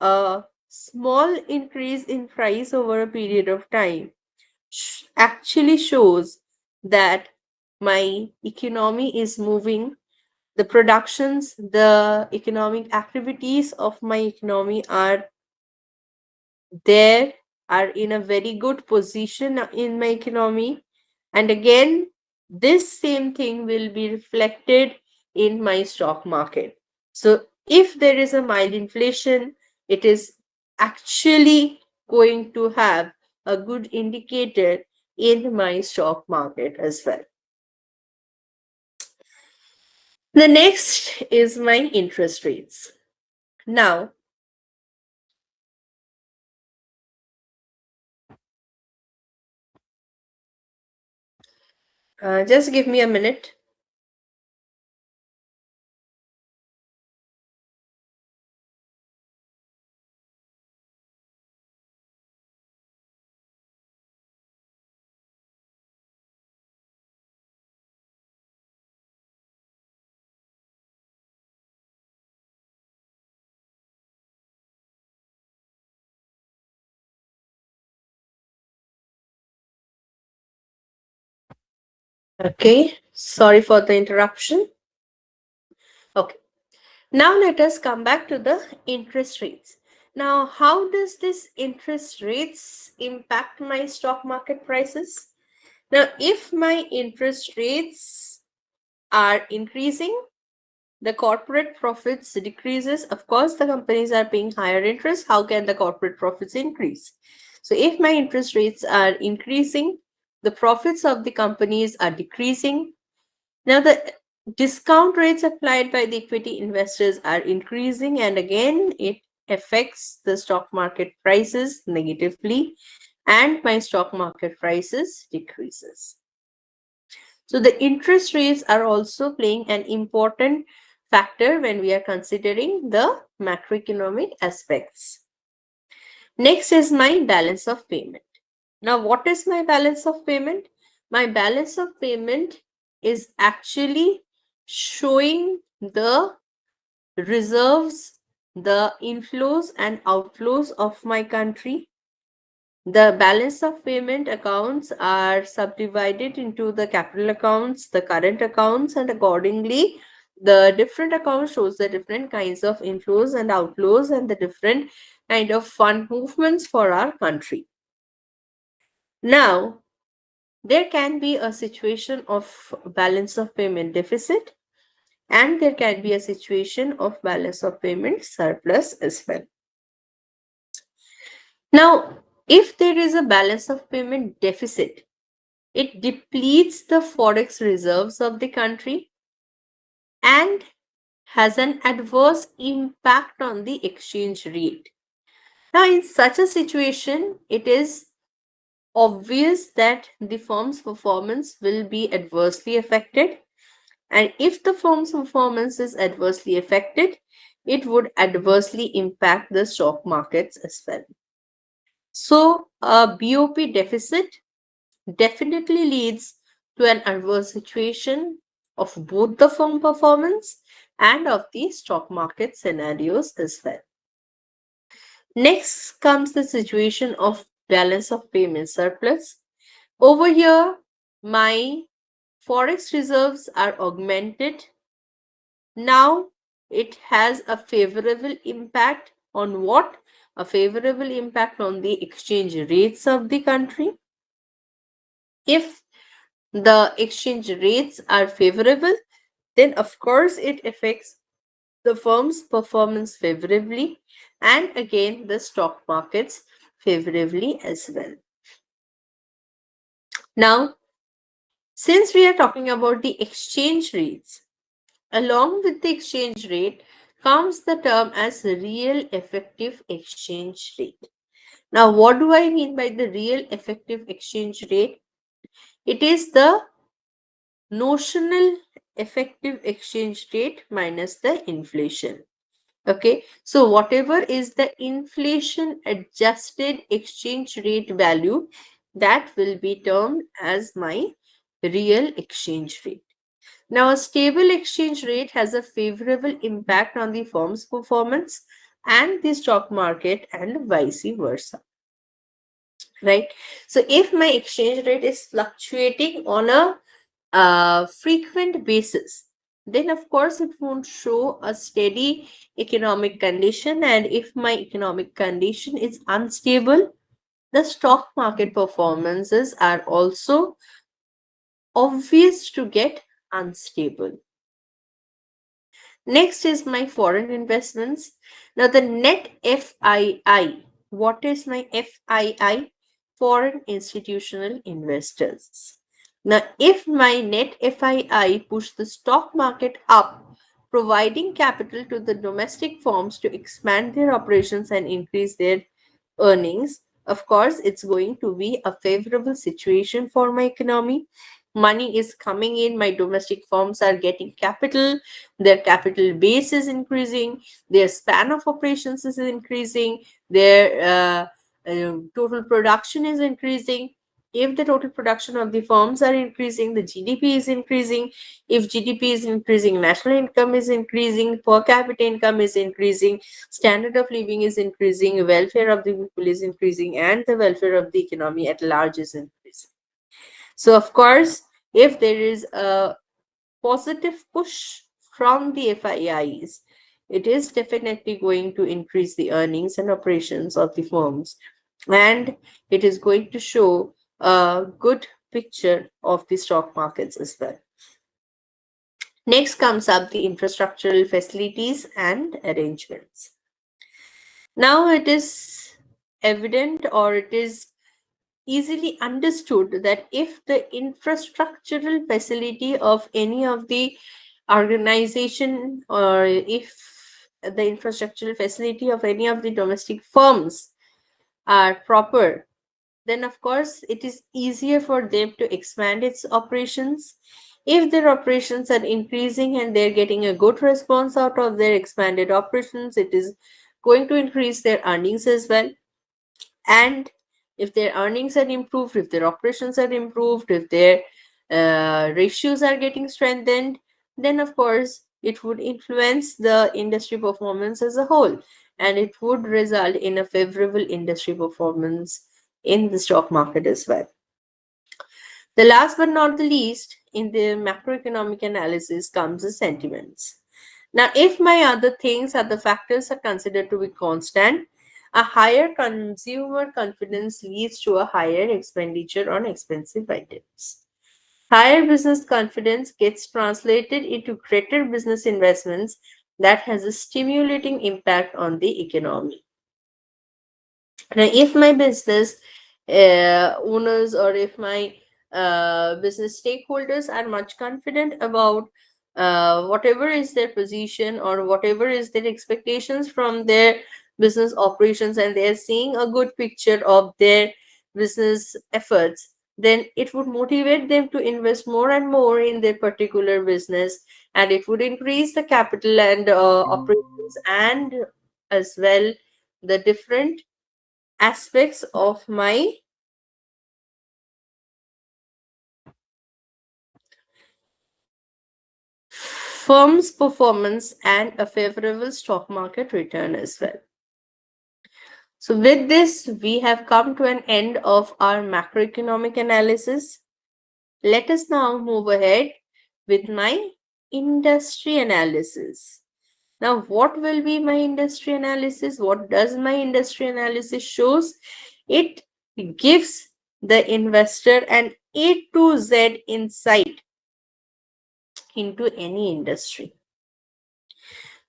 a small increase in price over a period of time actually shows that my economy is moving, the productions, the economic activities of my economy are there, are in a very good position in my economy. And again, this same thing will be reflected in my stock market. So if there is a mild inflation, it is actually going to have a good indicator in my stock market as well. The next is my interest rates. Now, just give me a minute. Okay, sorry for the interruption. Okay, now let us come back to the interest rates. Now, how does this interest rates impact my stock market prices? Now, if my interest rates are increasing, the corporate profits decreases. Of course, the companies are paying higher interest. How can the corporate profits increase? So if my interest rates are increasing, the profits of the companies are decreasing. Now the discount rates applied by the equity investors are increasing, and again it affects the stock market prices negatively, and my stock market prices decreases. So the interest rates are also playing an important factor when we are considering the macroeconomic aspects. Next is my balance of payment. Now, what is my balance of payment? My balance of payment is actually showing the reserves, the inflows and outflows of my country. The balance of payment accounts are subdivided into the capital accounts, the current accounts, and accordingly, the different account shows the different kinds of inflows and outflows and the different kind of fund movements for our country. Now, there can be a situation of balance of payment deficit, and there can be a situation of balance of payment surplus as well. Now, if there is a balance of payment deficit, it depletes the forex reserves of the country and has an adverse impact on the exchange rate. Now, in such a situation, it is obvious that the firm's performance will be adversely affected. And if the firm's performance is adversely affected, it would adversely impact the stock markets as well. So, a BOP deficit definitely leads to an adverse situation of both the firm performance and of the stock market scenarios as well. Next comes the situation of balance of payment surplus. Over here, my forex reserves are augmented. Now, it has a favorable impact on what? A favorable impact on the exchange rates of the country. If the exchange rates are favorable, then of course it affects the firm's performance favorably and again the stock markets favorably as well. Now, since we are talking about the exchange rates, along with the exchange rate comes the term as real effective exchange rate. Now, what do I mean by the real effective exchange rate? It is the notional effective exchange rate minus the inflation. Okay, so whatever is the inflation adjusted exchange rate value, that will be termed as my real exchange rate. Now, a stable exchange rate has a favorable impact on the firm's performance and the stock market and vice versa, right? So if my exchange rate is fluctuating on a frequent basis, then of course it won't show a steady economic condition. And if my economic condition is unstable, the stock market performances are also obvious to get unstable. Next is my foreign investments. Now, the net FII. What is my FII? Foreign institutional investors. Now, if my net FII push the stock market up, providing capital to the domestic firms to expand their operations and increase their earnings, of course, it's going to be a favorable situation for my economy. Money is coming in, my domestic firms are getting capital, their capital base is increasing, their span of operations is increasing, their total production is increasing. If the total production of the firms are increasing, the GDP is increasing. If GDP is increasing, national income is increasing, per capita income is increasing, standard of living is increasing, welfare of the people is increasing, and the welfare of the economy at large is increasing. So, of course, if there is a positive push from the FIIs, it is definitely going to increase the earnings and operations of the firms, and it is going to show a good picture of the stock markets as well. Next comes up the infrastructural facilities and arrangements. Now it is evident, or it is easily understood, that if the infrastructural facility of any of the organization, or if the infrastructural facility of any of the domestic firms are proper, then of course it is easier for them to expand its operations. If their operations are increasing and they're getting a good response out of their expanded operations, it is going to increase their earnings as well. And if their earnings are improved, if their operations are improved, if their ratios are getting strengthened, then of course it would influence the industry performance as a whole, and it would result in a favorable industry performance in the stock market as well. The last but not the least, in the macroeconomic analysis comes the sentiments. Now, if my other things, other factors are considered to be constant, a higher consumer confidence leads to a higher expenditure on expensive items. Higher business confidence gets translated into greater business investments that has a stimulating impact on the economy. Now, if my business owners, or if my business stakeholders are much confident about whatever is their position or whatever is their expectations from their business operations, and they are seeing a good picture of their business efforts, then it would motivate them to invest more and more in their particular business, and it would increase the capital and operations, and as well the different aspects of my firm's performance and a favorable stock market return as well. So, with this, we have come to an end of our macroeconomic analysis. Let us now move ahead with my industry analysis. Now, what will be my industry analysis? What does my industry analysis shows? It gives the investor an A to Z insight into any industry.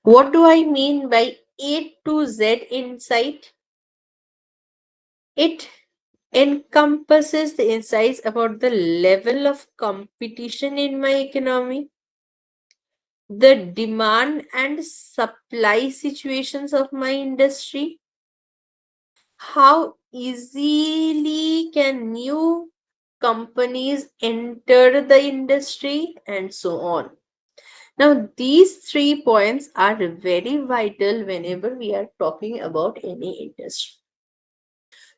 What do I mean by A to Z insight? It encompasses the insights about the level of competition in my economy, the demand and supply situations of my industry, how easily can new companies enter the industry, and so on. Now, these 3 points are very vital whenever we are talking about any industry.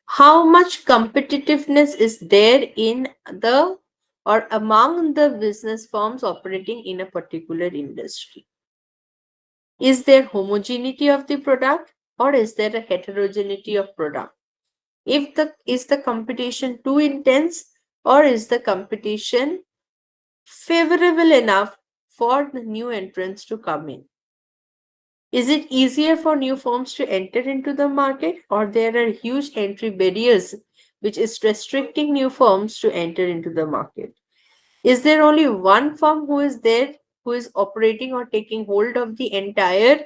How much competitiveness is there in the or among the business firms operating in a particular industry? Is there homogeneity of the product? or is there a heterogeneity of product? Is the competition too intense, or is the competition favorable enough for the new entrants to come in? Is it easier for new firms to enter into the market, or there are huge entry barriers which is restricting new firms to enter into the market? Is there only one firm who is there, who is operating or taking hold of the entire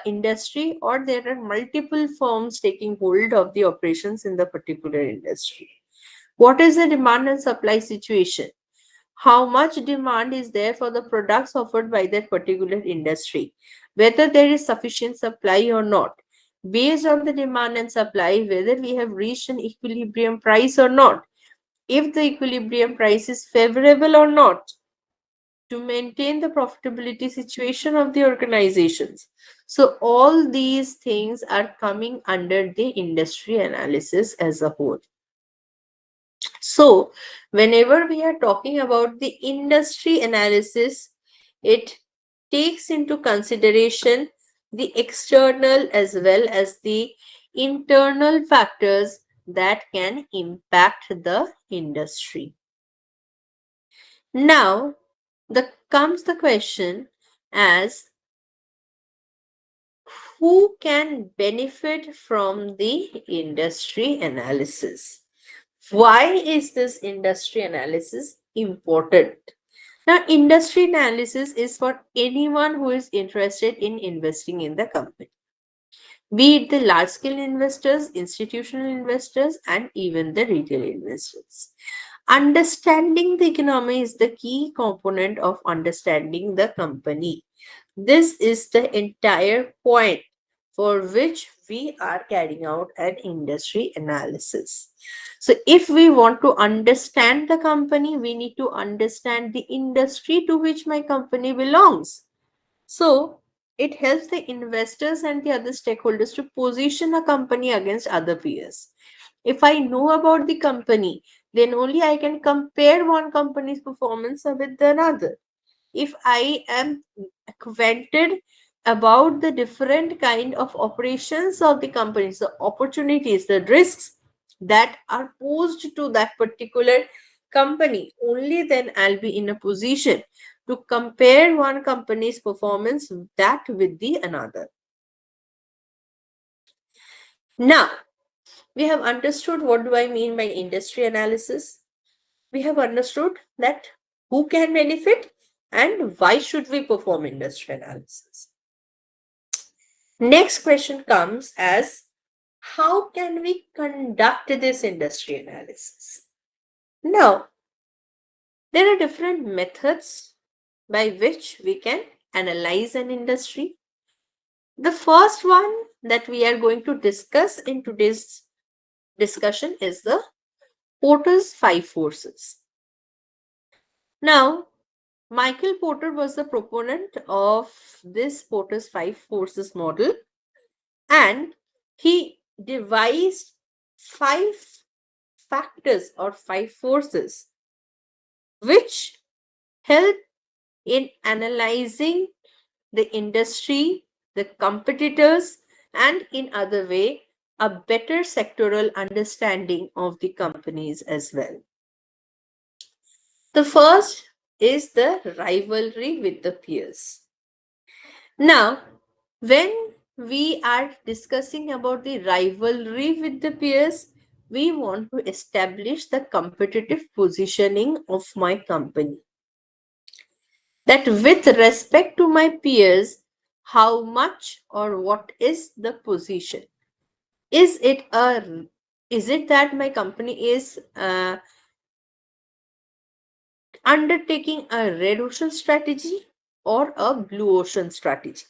industry, or there are multiple firms taking hold of the operations in the particular industry? What is the demand and supply situation? How much demand is there for the products offered by that particular industry? Whether there is sufficient supply or not. Based on the demand and supply, whether we have reached an equilibrium price or not, if the equilibrium price is favorable or not, to maintain the profitability situation of the organizations. So all these things are coming under the industry analysis as a whole. So whenever we are talking about the industry analysis, it takes into consideration the external as well as the internal factors that can impact the industry. Now, comes the question as who can benefit from the industry analysis? Why is this industry analysis important? Now, industry analysis is for anyone who is interested in investing in the company, be it the large scale investors, institutional investors, and even the retail investors. Understanding the economy is the key component of understanding the company. This is the entire point for which we are carrying out an industry analysis. So, if we want to understand the company, we need to understand the industry to which my company belongs. So, it helps the investors and the other stakeholders to position a company against other peers. If I know about the company, then only I can compare one company's performance with another. If I am acquainted about the different kind of operations of the companies, the opportunities, the risks that are posed to that particular company, only then I'll be in a position to compare one company's performance that with the another. Now, we have understood what do I mean by industry analysis. We have understood that who can benefit and why should we perform industry analysis. Next question comes as how can we conduct this industry analysis? Now, there are different methods by which we can analyze an industry. The first one that we are going to discuss in today's discussion is the Porter's 5 forces. Now, Michael Porter was the proponent of this Porter's 5 forces model, and he devised 5 factors or 5 forces which help in analyzing the industry, the competitors, and in other way a better sectoral understanding of the companies as well. The first is the rivalry with the peers. Now, when we are discussing about the rivalry with the peers, we want to establish the competitive positioning of my company. That with respect to my peers, how much or what is the position? Is it that my company is undertaking a red ocean strategy or a blue ocean strategy?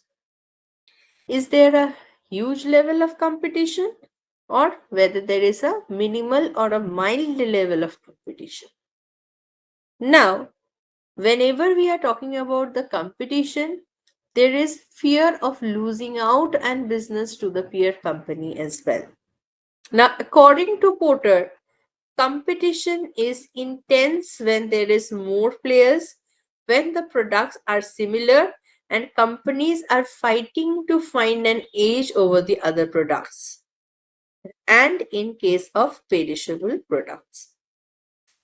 Is there a huge level of competition, or whether there is a minimal or a mild level of competition? Now, whenever we are talking about the competition, there is fear of losing out and business to the peer company as well. Now, according to Porter, competition is intense when there is more players, when the products are similar, and companies are fighting to find an edge over the other products, and in case of perishable products.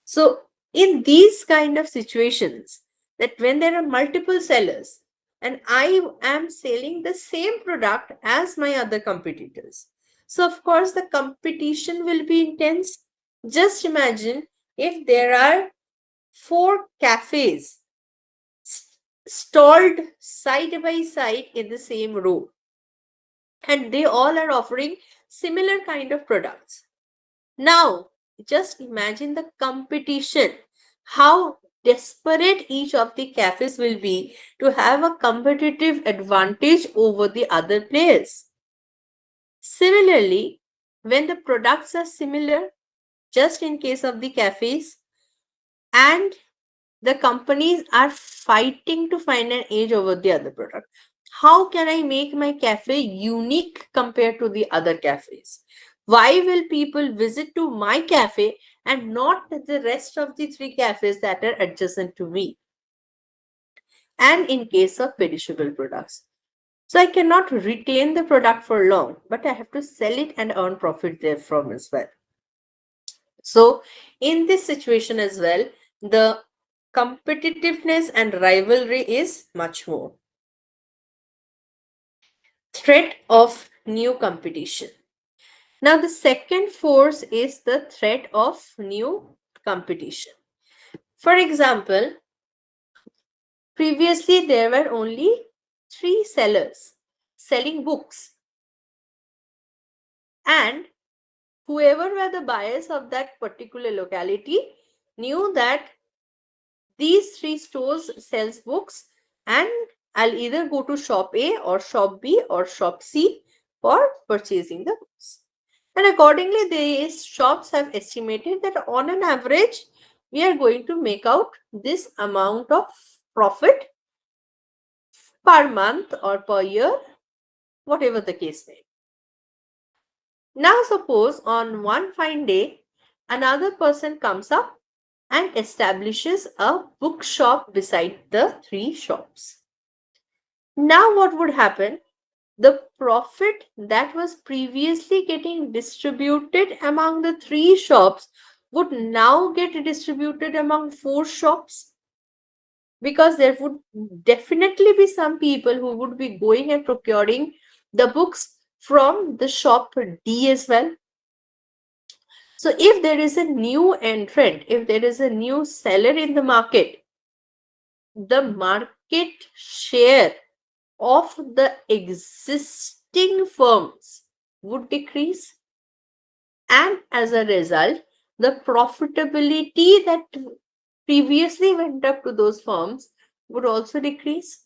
So in these kind of situations, that when there are multiple sellers and I am selling the same product as my other competitors, so of course the competition will be intense. Just imagine if there are 4 cafes stalled side by side in the same row, and they all are offering similar kind of products. Now, just imagine the competition, how desperate each of the cafes will be to have a competitive advantage over the other players. Similarly, when the products are similar, just in case of the cafes, and the companies are fighting to find an edge over the other product. How can I make my cafe unique compared to the other cafes? Why will people visit to my cafe and not the rest of the 3 cafes that are adjacent to me? And in case of perishable products, so I cannot retain the product for long, but I have to sell it and earn profit therefrom as well. So in this situation as well, the competitiveness and rivalry is much more. Threat of new competition. Now, the second force is the threat of new competition. For example, previously there were only 3 sellers selling books, and whoever were the buyers of that particular locality knew that these 3 stores sells books, and I'll either go to shop A or shop B or shop C for purchasing the books. And accordingly, these shops have estimated that on an average, we are going to make out this amount of profit per month or per year, whatever the case may be. Now, suppose on one fine day, another person comes up and establishes a bookshop beside the 3 shops. Now, what would happen? The profit that was previously getting distributed among the 3 shops would now get distributed among 4 shops, because there would definitely be some people who would be going and procuring the books from the shop D as well. So if there is a new entrant, if there is a new seller in the market, the market share of the existing firms would decrease, and as a result, the profitability that previously went up to those firms would also decrease.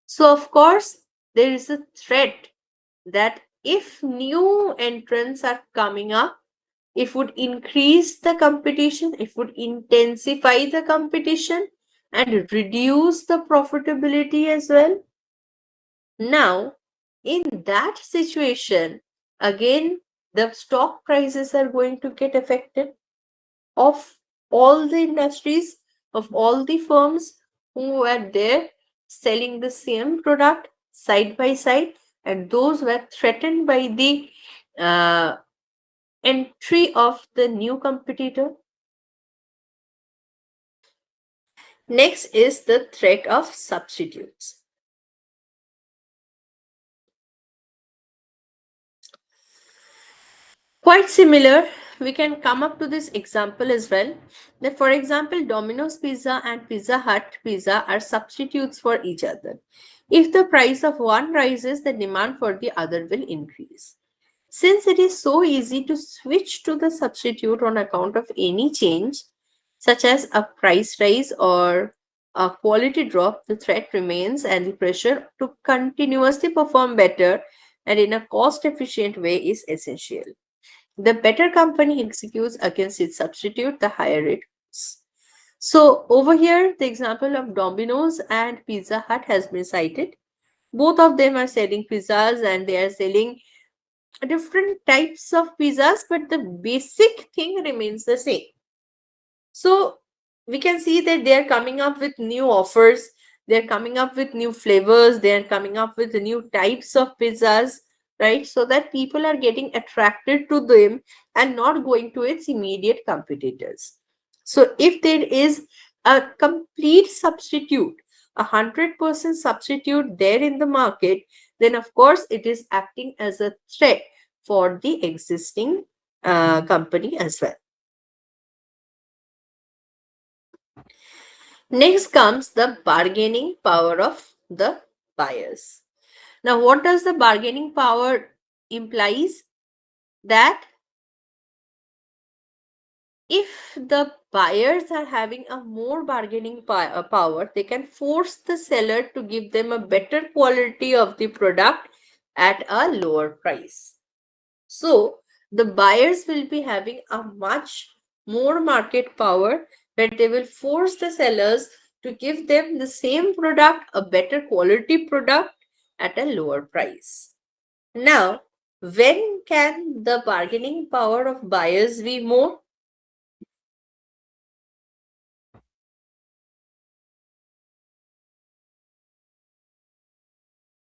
So, of course, there is a threat that if new entrants are coming up, it would increase the competition, it would intensify the competition and reduce the profitability as well. Now, in that situation, again, the stock prices are going to get affected of all the industries, of all the firms who were there selling the same product side by side, and those were threatened by the entry of the new competitor. Next is the threat of substitutes. Quite similar, we can come up to this example as well. That, for example, Domino's Pizza and Pizza Hut Pizza are substitutes for each other. If the price of one rises, the demand for the other will increase. Since it is so easy to switch to the substitute on account of any change, such as a price rise or a quality drop, the threat remains, and the pressure to continuously perform better and in a cost efficient way is essential. The better company executes against its substitute, the higher it goes. So over here, the example of Domino's and Pizza Hut has been cited. Both of them are selling pizzas and they are selling different types of pizzas, but the basic thing remains the same. So we can see that they are coming up with new offers. They're coming up with new flavors, they're coming up with new types of pizzas, right? So that people are getting attracted to them and not going to its immediate competitors. So if there is a complete substitute, 100% substitute there in the market, then of course it is acting as a threat for the existing company as well. Next comes the bargaining power of the buyers. Now, what does the bargaining power implies? That if the buyers are having a more bargaining power, they can force the seller to give them a better quality of the product at a lower price. So the buyers will be having a much more market power, where they will force the sellers to give them the same product, a better quality product at a lower price. Now, when can the bargaining power of buyers be more?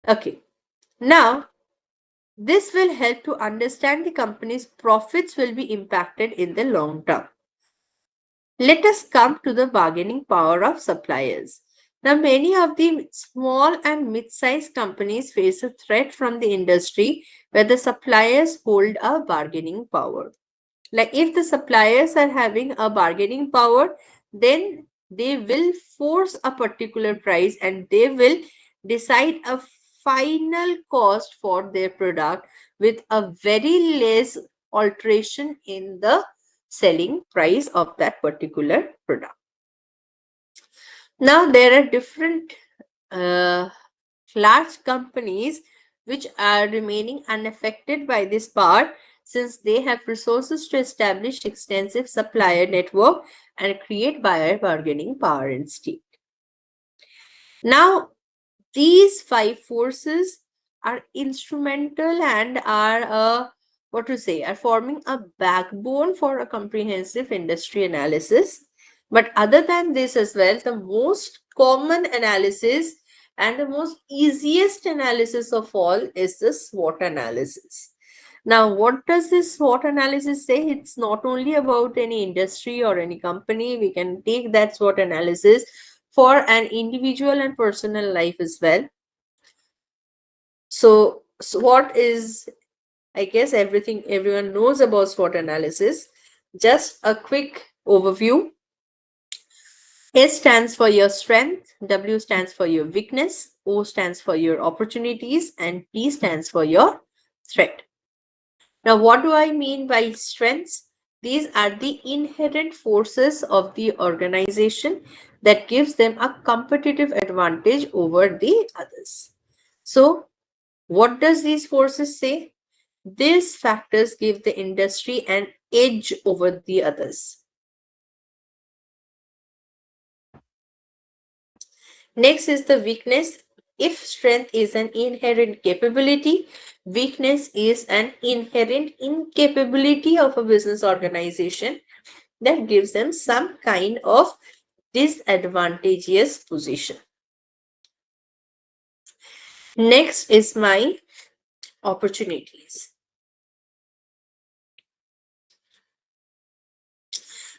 Okay. Now, this will help to understand the company's profits will be impacted in the long term. Let us come to the bargaining power of suppliers. Now, many of the small and mid-sized companies face a threat from the industry where the suppliers hold a bargaining power. Like if the suppliers are having a bargaining power, then they will force a particular price and they will decide a final cost for their product with a very less alteration in the selling price of that particular product. Now there are different uh, large companies which are remaining unaffected by this power, since they have resources to establish extensive supplier network and create buyer bargaining power instead. Now these five forces are instrumental and are are forming a backbone for a comprehensive industry analysis. But other than this as well, the most common analysis and the most easiest analysis of all is the SWOT analysis. Now, what does this SWOT analysis say? It's not only about any industry or any company. We can take that SWOT analysis for an individual and personal life as well. So SWOT is, I guess, everyone knows about SWOT analysis. Just a quick overview. S stands for your strength, W stands for your weakness, O stands for your opportunities, and T stands for your threat. Now, what do I mean by strengths? These are the inherent forces of the organization that gives them a competitive advantage over the others. So, what does these forces say? These factors give the industry an edge over the others. Next is the weakness. If strength is an inherent capability, weakness is an inherent incapability of a business organization that gives them some kind of disadvantageous position. Next is my opportunities.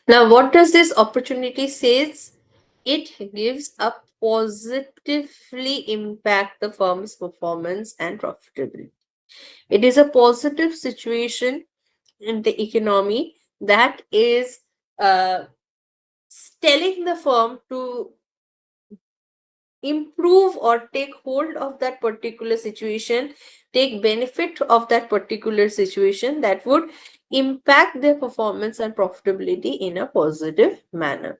Now, what does this opportunity says? It gives a positively impact the firm's performance and profitability. It is a positive situation in the economy that is telling the firm to improve or take hold of that particular situation, take benefit of that particular situation that would impact their performance and profitability in a positive manner.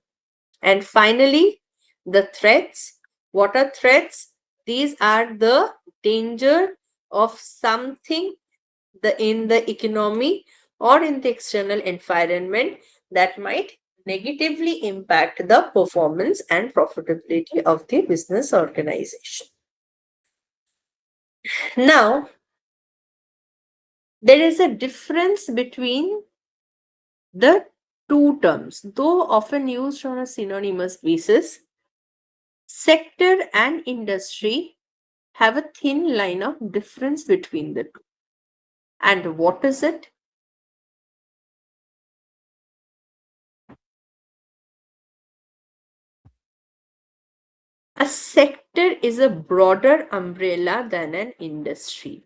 And finally, the threats. What are threats? These are the danger of something in the economy or in the external environment that might negatively impact the performance and profitability of the business organization. Now, there is a difference between the two terms, though often used on a synonymous basis. Sector and industry have a thin line of difference between the two. And what is it? A sector is a broader umbrella than an industry.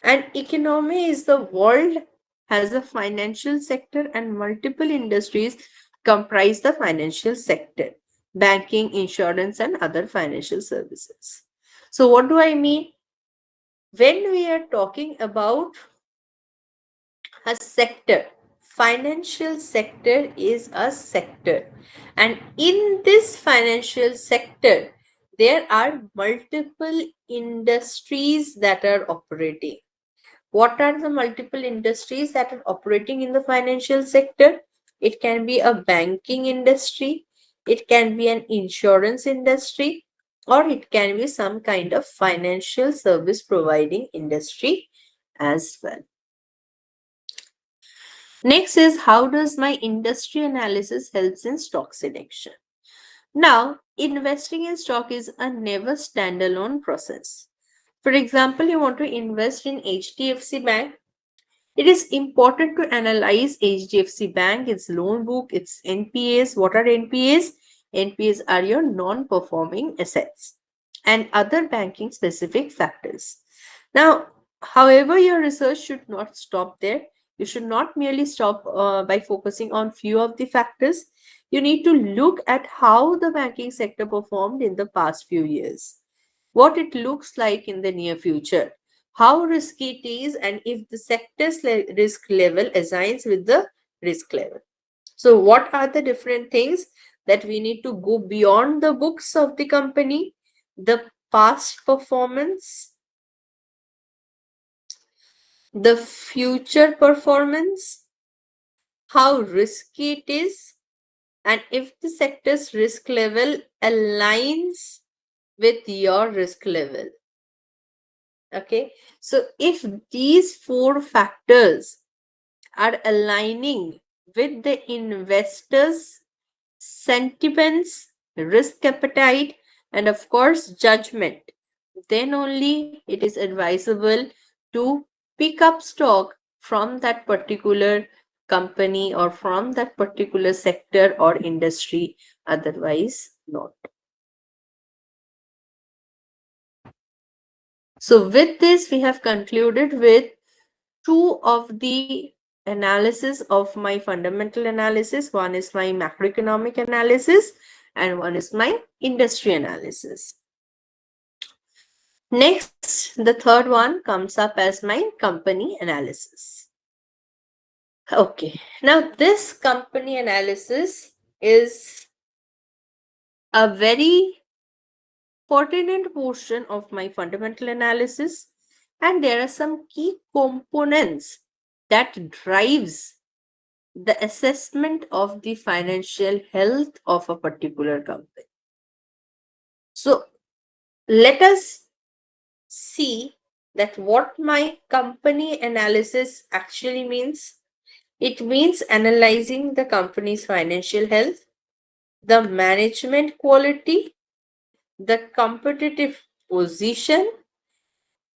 An economy is the world has a financial sector and multiple industries comprise the financial sector, banking, insurance, and other financial services. So, what do I mean? When we are talking about a sector, financial sector is a sector, and in this financial sector, there are multiple industries that are operating. What are the multiple industries that are operating in the financial sector? It can be a banking industry, it can be an insurance industry, or it can be some kind of financial service providing industry as well. Next is, how does my industry analysis helps in stock selection? Now, investing in stock is a never standalone process. For example, you want to invest in HDFC Bank. It is important to analyze HDFC Bank, its loan book, its NPAs. What are NPAs? NPAs are your non-performing assets and other banking specific factors. Now, however, your research should not stop there. You should not merely stop by focusing on few of the factors. You need to look at how the banking sector performed in the past few years, what it looks like in the near future, how risky it is, and if the sector's risk level aligns with the risk level. So, what are the different things that we need to go beyond the books of the company, the past performance, the future performance, how risky it is, and if the sector's risk level aligns with your risk level. Okay, so if these four factors are aligning with the investors' sentiments, risk appetite, and of course, judgment, then only it is advisable to pick up stock from that particular company or from that particular sector or industry, otherwise, not. So, with this, we have concluded with two of the analysis of my fundamental analysis. One is my macroeconomic analysis and one is my industry analysis. Next, the third one comes up as my company analysis. Okay, now this company analysis is a very pertinent portion of my fundamental analysis, and there are some key components that drives the assessment of the financial health of a particular company. So let us see that what my company analysis actually means. It means analyzing the company's financial health, the management quality, the competitive position,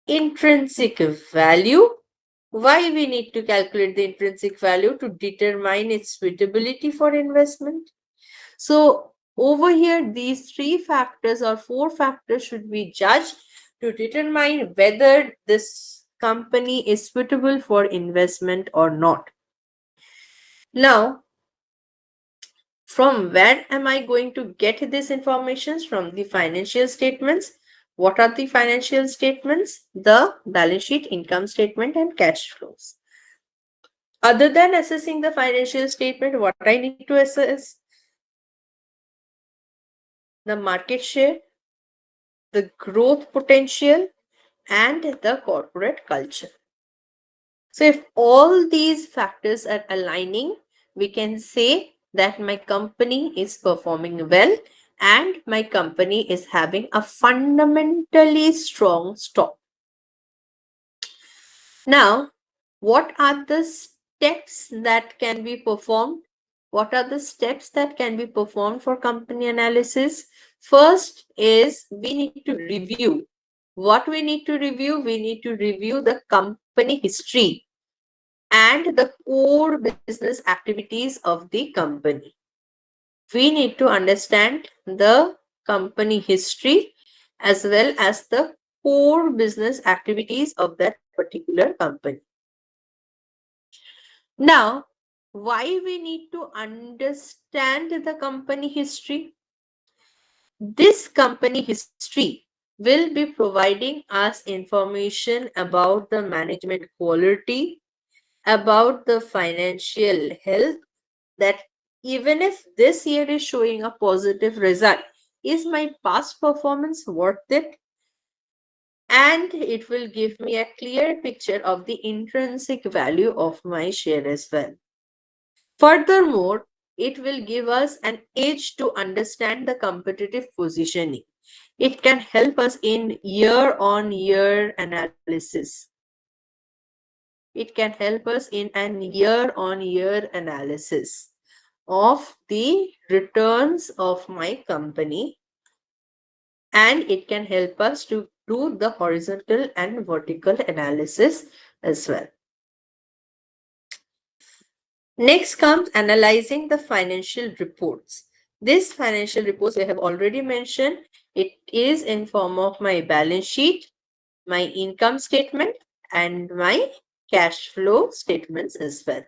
intrinsic value. Why we need to calculate the intrinsic value? To determine its suitability for investment. So over here, these three factors or four factors should be judged to determine whether this company is suitable for investment or not. Now, from where am I going to get this information? From the financial statements. What are the financial statements? The balance sheet, income statement, and cash flows. Other than assessing the financial statement, what I need to assess? The market share, the growth potential, and the corporate culture. So, if all these factors are aligning, we can say that my company is performing well and my company is having a fundamentally strong stock. Now, what are the steps that can be performed? What are the steps that can be performed for company analysis? First is we need to review. What we need to review? We need to review the company history and the core business activities of the company. We need to understand the company history as well as the core business activities of that particular company. Now, why we need to understand the company history? This company history will be providing us information about the management quality, about the financial health, that even if this year is showing a positive result, is my past performance worth it? And it will give me a clear picture of the intrinsic value of my share as well. Furthermore, it will give us an edge to understand the competitive positioning. It can help us in year-on-year analysis. It can help us in an year-on-year analysis of the returns of my company, and it can help us to do the horizontal and vertical analysis as well. Next comes analyzing the financial reports. This financial reports we have already mentioned. It is in form of my balance sheet, my income statement, and my cash flow statements as well.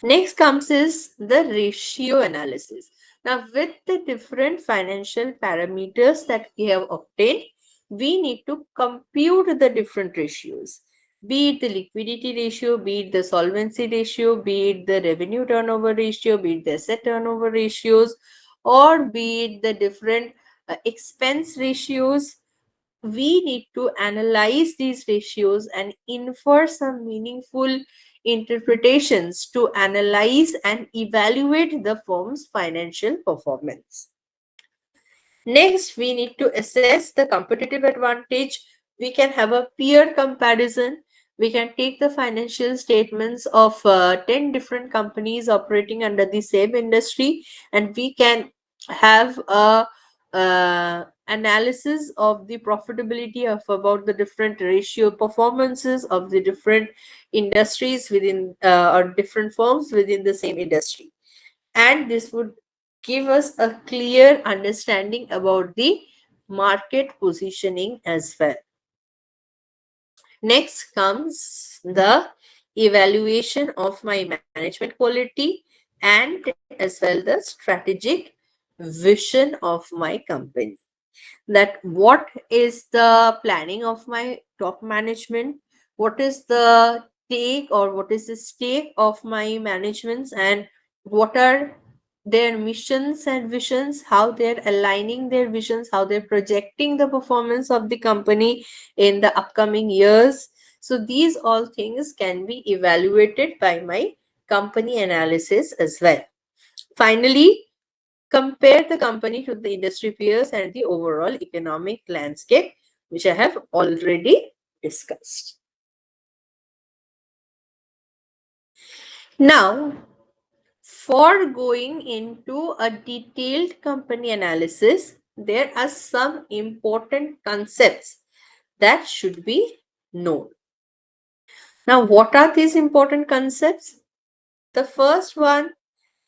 Next comes is the ratio analysis. Now, with the different financial parameters that we have obtained, we need to compute the different ratios, be it the liquidity ratio, be it the solvency ratio, be it the revenue turnover ratio, be it the asset turnover ratios, or be it the different expense ratios. We need to analyze these ratios and infer some meaningful interpretations to analyze and evaluate the firm's financial performance. Next, we need to assess the competitive advantage. We can have a peer comparison. We can take the financial statements of 10 different companies operating under the same industry, and we can have a analysis of the profitability of about the different ratio performances of the different industries within or different firms within the same industry. And this would give us a clear understanding about the market positioning as well. Next comes the evaluation of my management quality and as well the strategic vision of my company. That what is the planning of my top management, what is the take or what is the stake of my managements, and what are their missions and visions, how they're aligning their visions, how they're projecting the performance of the company in the upcoming years. So these all things can be evaluated by my company analysis as well. Finally, compare the company to the industry peers and the overall economic landscape, which I have already discussed. Now, for going into a detailed company analysis, there are some important concepts that should be known. Now, what are these important concepts? The first one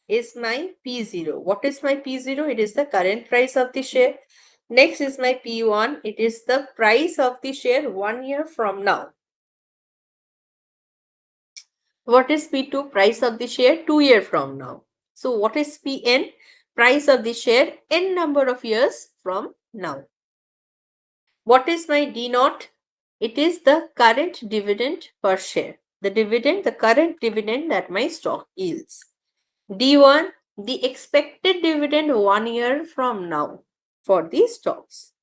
is my P0. What is my P0? It is the current price of the share. Next is my P1. It is the price of the share 1 year from now. What is P2? Price of the share 2 years from now. So what is Pn? Price of the share n number of years from now. What is my D0? It is the current dividend per share. The current dividend that my stock yields. D1, the expected dividend 1 year from now for these stocks.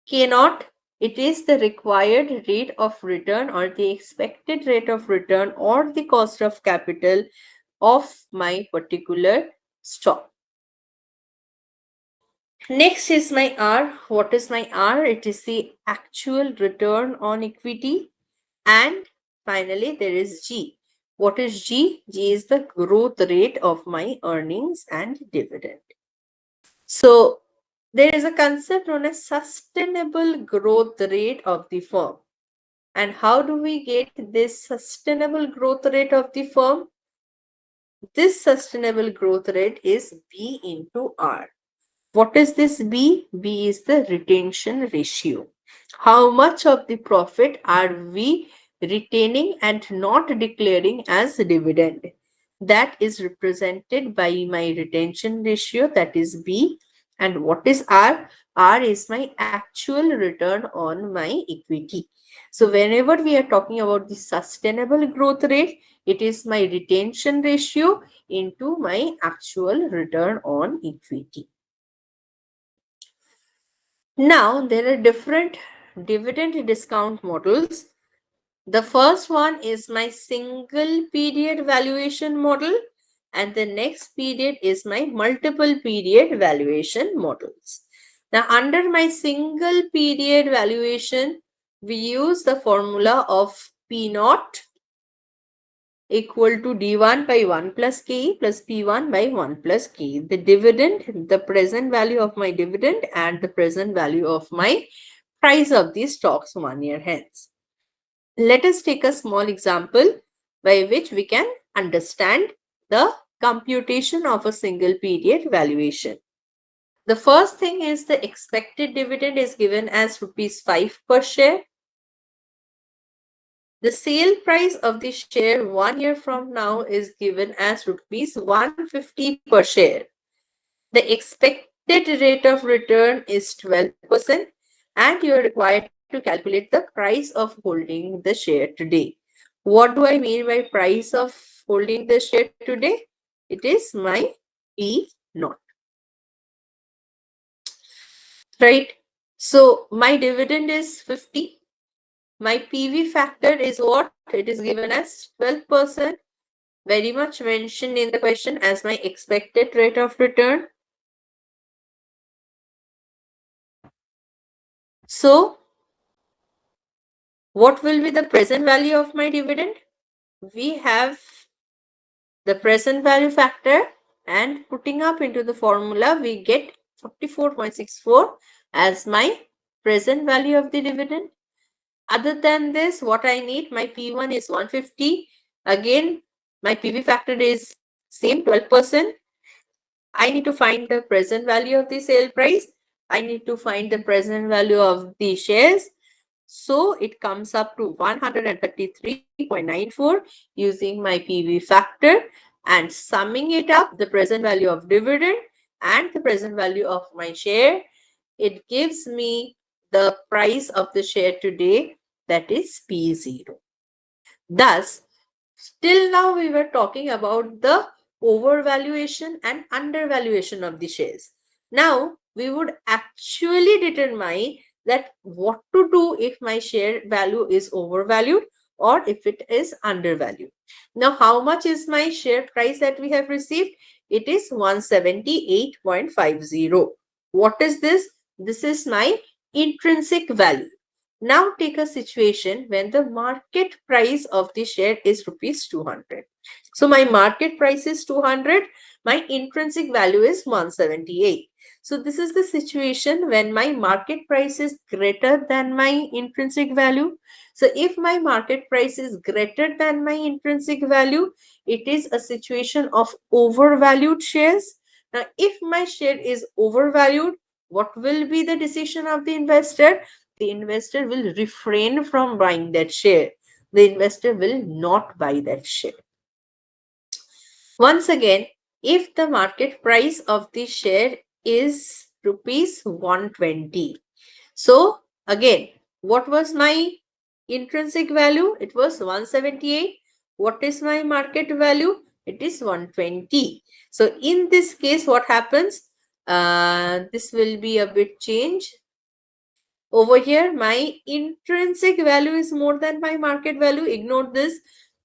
K0, it is the required rate of return or the expected rate of return or the cost of capital of my particular stock. Next is my R. What is my R? It is the actual return on equity. And finally, there is G, What is G? G is the growth rate of my earnings and dividend. So there is a concept known as sustainable growth rate of the firm. And how do we get this sustainable growth rate of the firm? This sustainable growth rate is B into R. What is this B? B is the retention ratio. How much of the profit are we retaining and not declaring as dividend? That is represented by my retention ratio, that is B. And what is R? R is my actual return on my equity. So whenever we are talking about the sustainable growth rate, it is my retention ratio into my actual return on equity. Now, there are different dividend discount models. The first one is my single period valuation model, and the next period is my multiple period valuation models. Now, under my single period valuation, we use the formula of P naught equal to D1 by 1 plus KE plus P1 by 1 plus KE. The dividend, the present value of my dividend and the present value of my price of these stocks 1 year hence. Let us take a small example by which we can understand the computation of a single period valuation. The first thing is the expected dividend is given as rupees 5 per share. The sale price of the share 1 year from now is given as rupees 150 per share. The expected rate of return is 12%, and you are required to calculate the price of holding the share today. What do I mean by price of holding the share today? It is my P naught. Right? So my dividend is 50. My PV factor is what? It is given as 12%, very much mentioned in the question as my expected rate of return. So, what will be the present value of my dividend? We have the present value factor, and putting up into the formula, we get 44.64 as my present value of the dividend. Other than this, what I need, my P1 is 150. Again, my PV factor is same 12%. I need to find the present value of the sale price. I need to find the present value of the shares. So it comes up to 133.94 using my PV factor, and summing it up, the present value of dividend and the present value of my share, it gives me the price of the share today, that is P0. Thus, till now we were talking about the overvaluation and undervaluation of the shares. Now we would actually determine that what to do if my share value is overvalued or if it is undervalued. Now, how much is my share price that we have received? It is 178.50. What is this? This is my intrinsic value. Now take a situation when the market price of the share is rupees 200. So my market price is 200, my intrinsic value is 178. So this is the situation when my market price is greater than my intrinsic value. So if my market price is greater than my intrinsic value, it is a situation of overvalued shares. Now if my share is overvalued, what will be the decision of the investor? The investor will refrain from buying that share. The investor will not buy that share. Once again, if the market price of the share is rupees 120. So again, what was my intrinsic value? It was 178. What is my market value? It is 120. So in this case, what happens? This will be a bit changed. Over here, my intrinsic value is more than my market value. Ignore this.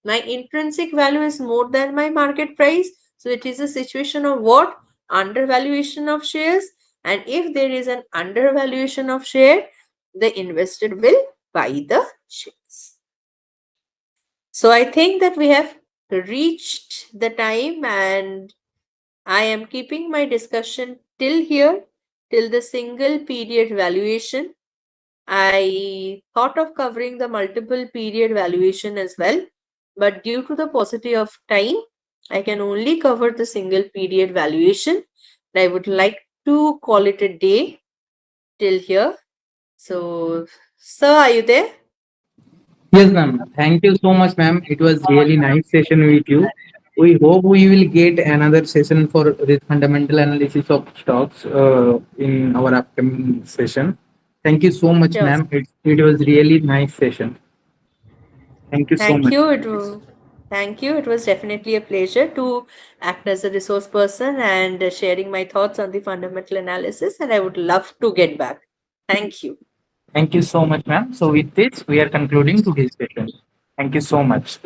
My intrinsic value is more than my market price. So it is a situation of what? Undervaluation of shares. And if there is an undervaluation of share, the investor will buy the shares. So I think that we have reached the time, and I am keeping my discussion till here, till the single period valuation. I thought of covering the multiple period valuation as well, but due to the paucity of time, I can only cover the single period valuation. I would like to call it a day till here. So, sir, are you there? Yes, ma'am. Thank you so much, ma'am. It was really nice session with you. We hope we will get another session for this fundamental analysis of stocks in our upcoming session. Thank you so much, Sure. ma'am. It was really nice session. Thank you so Thank much. you. Thank you. It was definitely a pleasure to act as a resource person and sharing my thoughts on the fundamental analysis. And I would love to get back. Thank you. Thank you so much, ma'am. So with this, we are concluding today's session. Thank you so much.